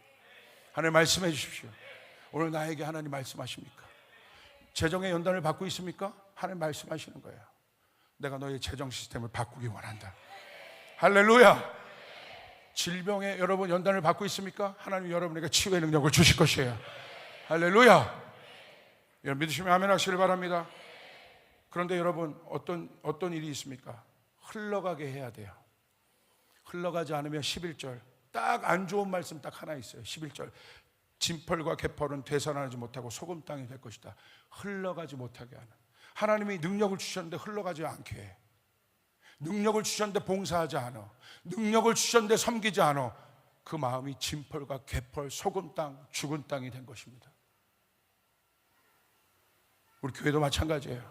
하나님 말씀해 주십시오. 오늘 나에게 하나님 말씀하십니까? 재정의 연단을 받고 있습니까? 하나님 말씀하시는 거예요. 내가 너의 재정 시스템을 바꾸기 원한다. 할렐루야. 질병에 여러분 연단을 받고 있습니까? 하나님 여러분에게 치유의 능력을 주실 것이에요. 할렐루야. 여러분 믿으시면 아멘 하시길 바랍니다. 그런데 여러분 어떤 일이 있습니까? 흘러가게 해야 돼요. 흘러가지 않으면 11절 딱 안 좋은 말씀 딱 하나 있어요. 11절 진펄과 개펄은 되살아나지 못하고 소금 땅이 될 것이다. 흘러가지 못하게 하는, 하나님이 능력을 주셨는데 흘러가지 않게 해. 능력을 주셨는데 봉사하지 않아. 능력을 주셨는데 섬기지 않아. 그 마음이 진펄과 개펄, 소금 땅, 죽은 땅이 된 것입니다. 우리 교회도 마찬가지예요.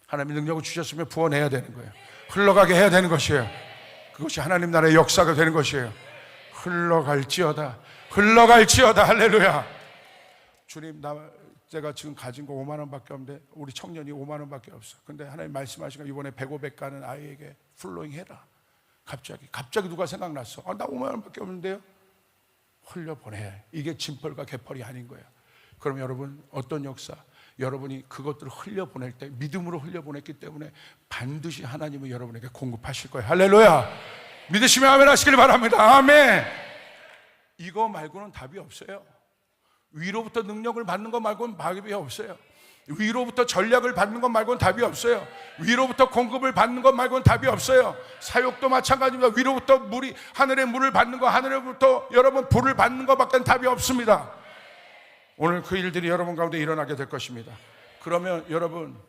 하나님이 능력을 주셨으면 부어내야 되는 거예요. 흘러가게 해야 되는 것이에요. 그것이 하나님 나라의 역사가 되는 것이에요. 흘러갈지어다. 할렐루야. 주님, 제가 지금 가진 거 5만 원밖에 없는데 우리 청년이 5만 원밖에 없어. 근데 하나님 말씀하시니까 이번에 100, 가는 아이에게 플로잉 해라. 갑자기 누가 생각났어. 나 5만 원밖에 없는데요. 흘려보내. 이게 진펄과 개펄이 아닌 거예요. 그럼 여러분 어떤 역사? 여러분이 그것들을 흘려보낼 때 믿음으로 흘려보냈기 때문에 반드시 하나님은 여러분에게 공급하실 거예요. 할렐루야. 믿으시면 아멘 하시길 바랍니다. 아멘. 이거 말고는 답이 없어요. 위로부터 능력을 받는 것 말고는 답이 없어요. 위로부터 전략을 받는 것 말고는 답이 없어요. 위로부터 공급을 받는 것 말고는 답이 없어요. 사역도 마찬가지입니다. 위로부터 하늘의 물을 받는 것, 하늘로부터 여러분 불을 받는 것밖에 답이 없습니다. 오늘 그 일들이 여러분 가운데 일어나게 될 것입니다. 그러면 여러분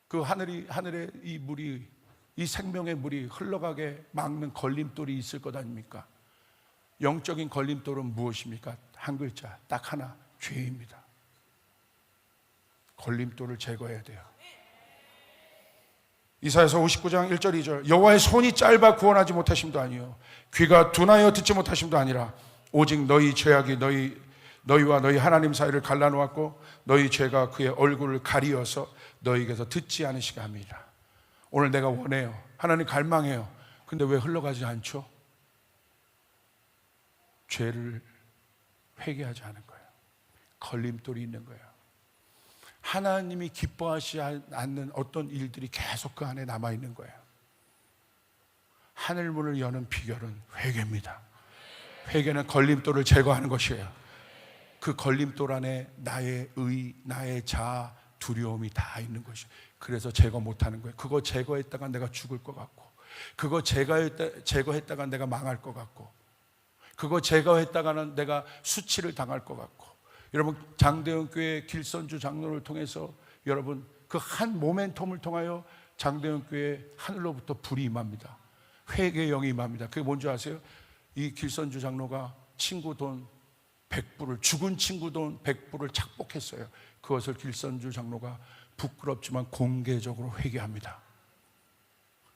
그 하늘의 이 물이, 이 생명의 물이 흘러가게 막는 걸림돌이 있을 것 아닙니까? 영적인 걸림돌은 무엇입니까? 한 글자, 딱 하나, 죄입니다. 걸림돌을 제거해야 돼요. 이사야서 59장 1절 2절 여호와의 손이 짧아 구원하지 못하심도 아니요 귀가 둔하여 듣지 못하심도 아니라 오직 너희 죄악이 너희와 너희 하나님 사이를 갈라놓았고 너희 죄가 그의 얼굴을 가리어서 너희에게서 듣지 않으시게 합니다. 오늘 내가 원해요. 하나님 갈망해요. 근데 왜 흘러가지 않죠? 죄를 회개하지 않은 거예요. 걸림돌이 있는 거예요. 하나님이 기뻐하지 않는 어떤 일들이 계속 그 안에 남아있는 거예요. 하늘문을 여는 비결은 회개입니다. 회개는 걸림돌을 제거하는 것이에요. 그 걸림돌 안에 나의 의, 나의 자아, 두려움이 다 있는 것이에요. 그래서 제거 못하는 거예요. 그거 제거했다가 내가 죽을 것 같고, 그거 제거했다가 내가 망할 것 같고, 그거 제거했다가는 내가 수치를 당할 것 같고. 여러분, 장대현 교회 길선주 장로를 통해서 여러분 그 한 모멘텀을 통하여 장대현 교회 하늘로부터 불이 임합니다. 회개의 영이 임합니다. 그게 뭔지 아세요? 이 길선주 장로가 친구 돈 100불을, 죽은 친구 돈 100불을 착복했어요. 그것을 길선주 장로가 부끄럽지만 공개적으로 회개합니다.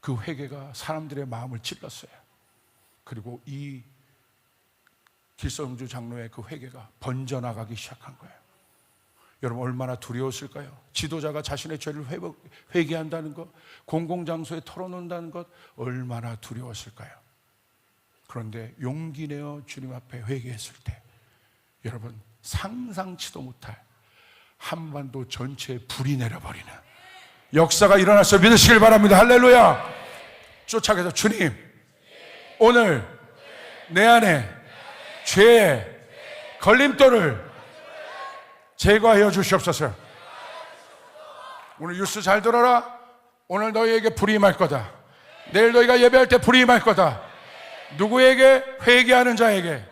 그 회개가 사람들의 마음을 찔렀어요. 그리고 이 길선주 장로의 그 회개가 번져나가기 시작한 거예요. 여러분, 얼마나 두려웠을까요? 지도자가 자신의 죄를 회개한다는 것, 공공장소에 털어놓는다는 것, 얼마나 두려웠을까요? 그런데 용기 내어 주님 앞에 회개했을 때 여러분, 상상치도 못할 한반도 전체에 불이 내려버리는 역사가 일어났어요. 믿으시길 바랍니다. 할렐루야. 쫓아가서 주님, 오늘 내 안에 죄의 걸림돌을 제거하여 주시옵소서. 오늘 뉴스 잘 들어라. 오늘 너희에게 불이 임할 거다. 내일 너희가 예배할 때 불이 임할 거다. 누구에게? 회개하는 자에게.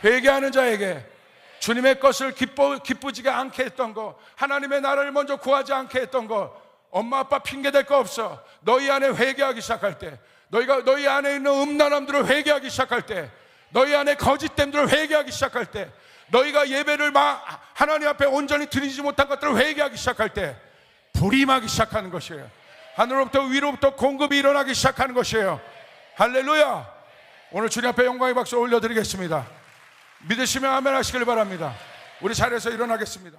회개하는 자에게. 주님의 것을 기쁘지가 않게 했던 거, 하나님의 나라를 먼저 구하지 않게 했던 거, 엄마 아빠 핑계 댈 거 없어. 너희 안에 회개하기 시작할 때, 너희 안에 있는 음란함들을 회개하기 시작할 때, 너희 안에 거짓됨들을 회개하기 시작할 때, 너희가 예배를 하나님 앞에 온전히 드리지 못한 것들을 회개하기 시작할 때 불이 임하기 시작하는 것이에요. 하늘로부터 위로부터 공급이 일어나기 시작하는 것이에요. 할렐루야. 오늘 주님 앞에 영광의 박수 올려드리겠습니다. 믿으시면 아멘 하시길 바랍니다. 우리 자리에서 일어나겠습니다.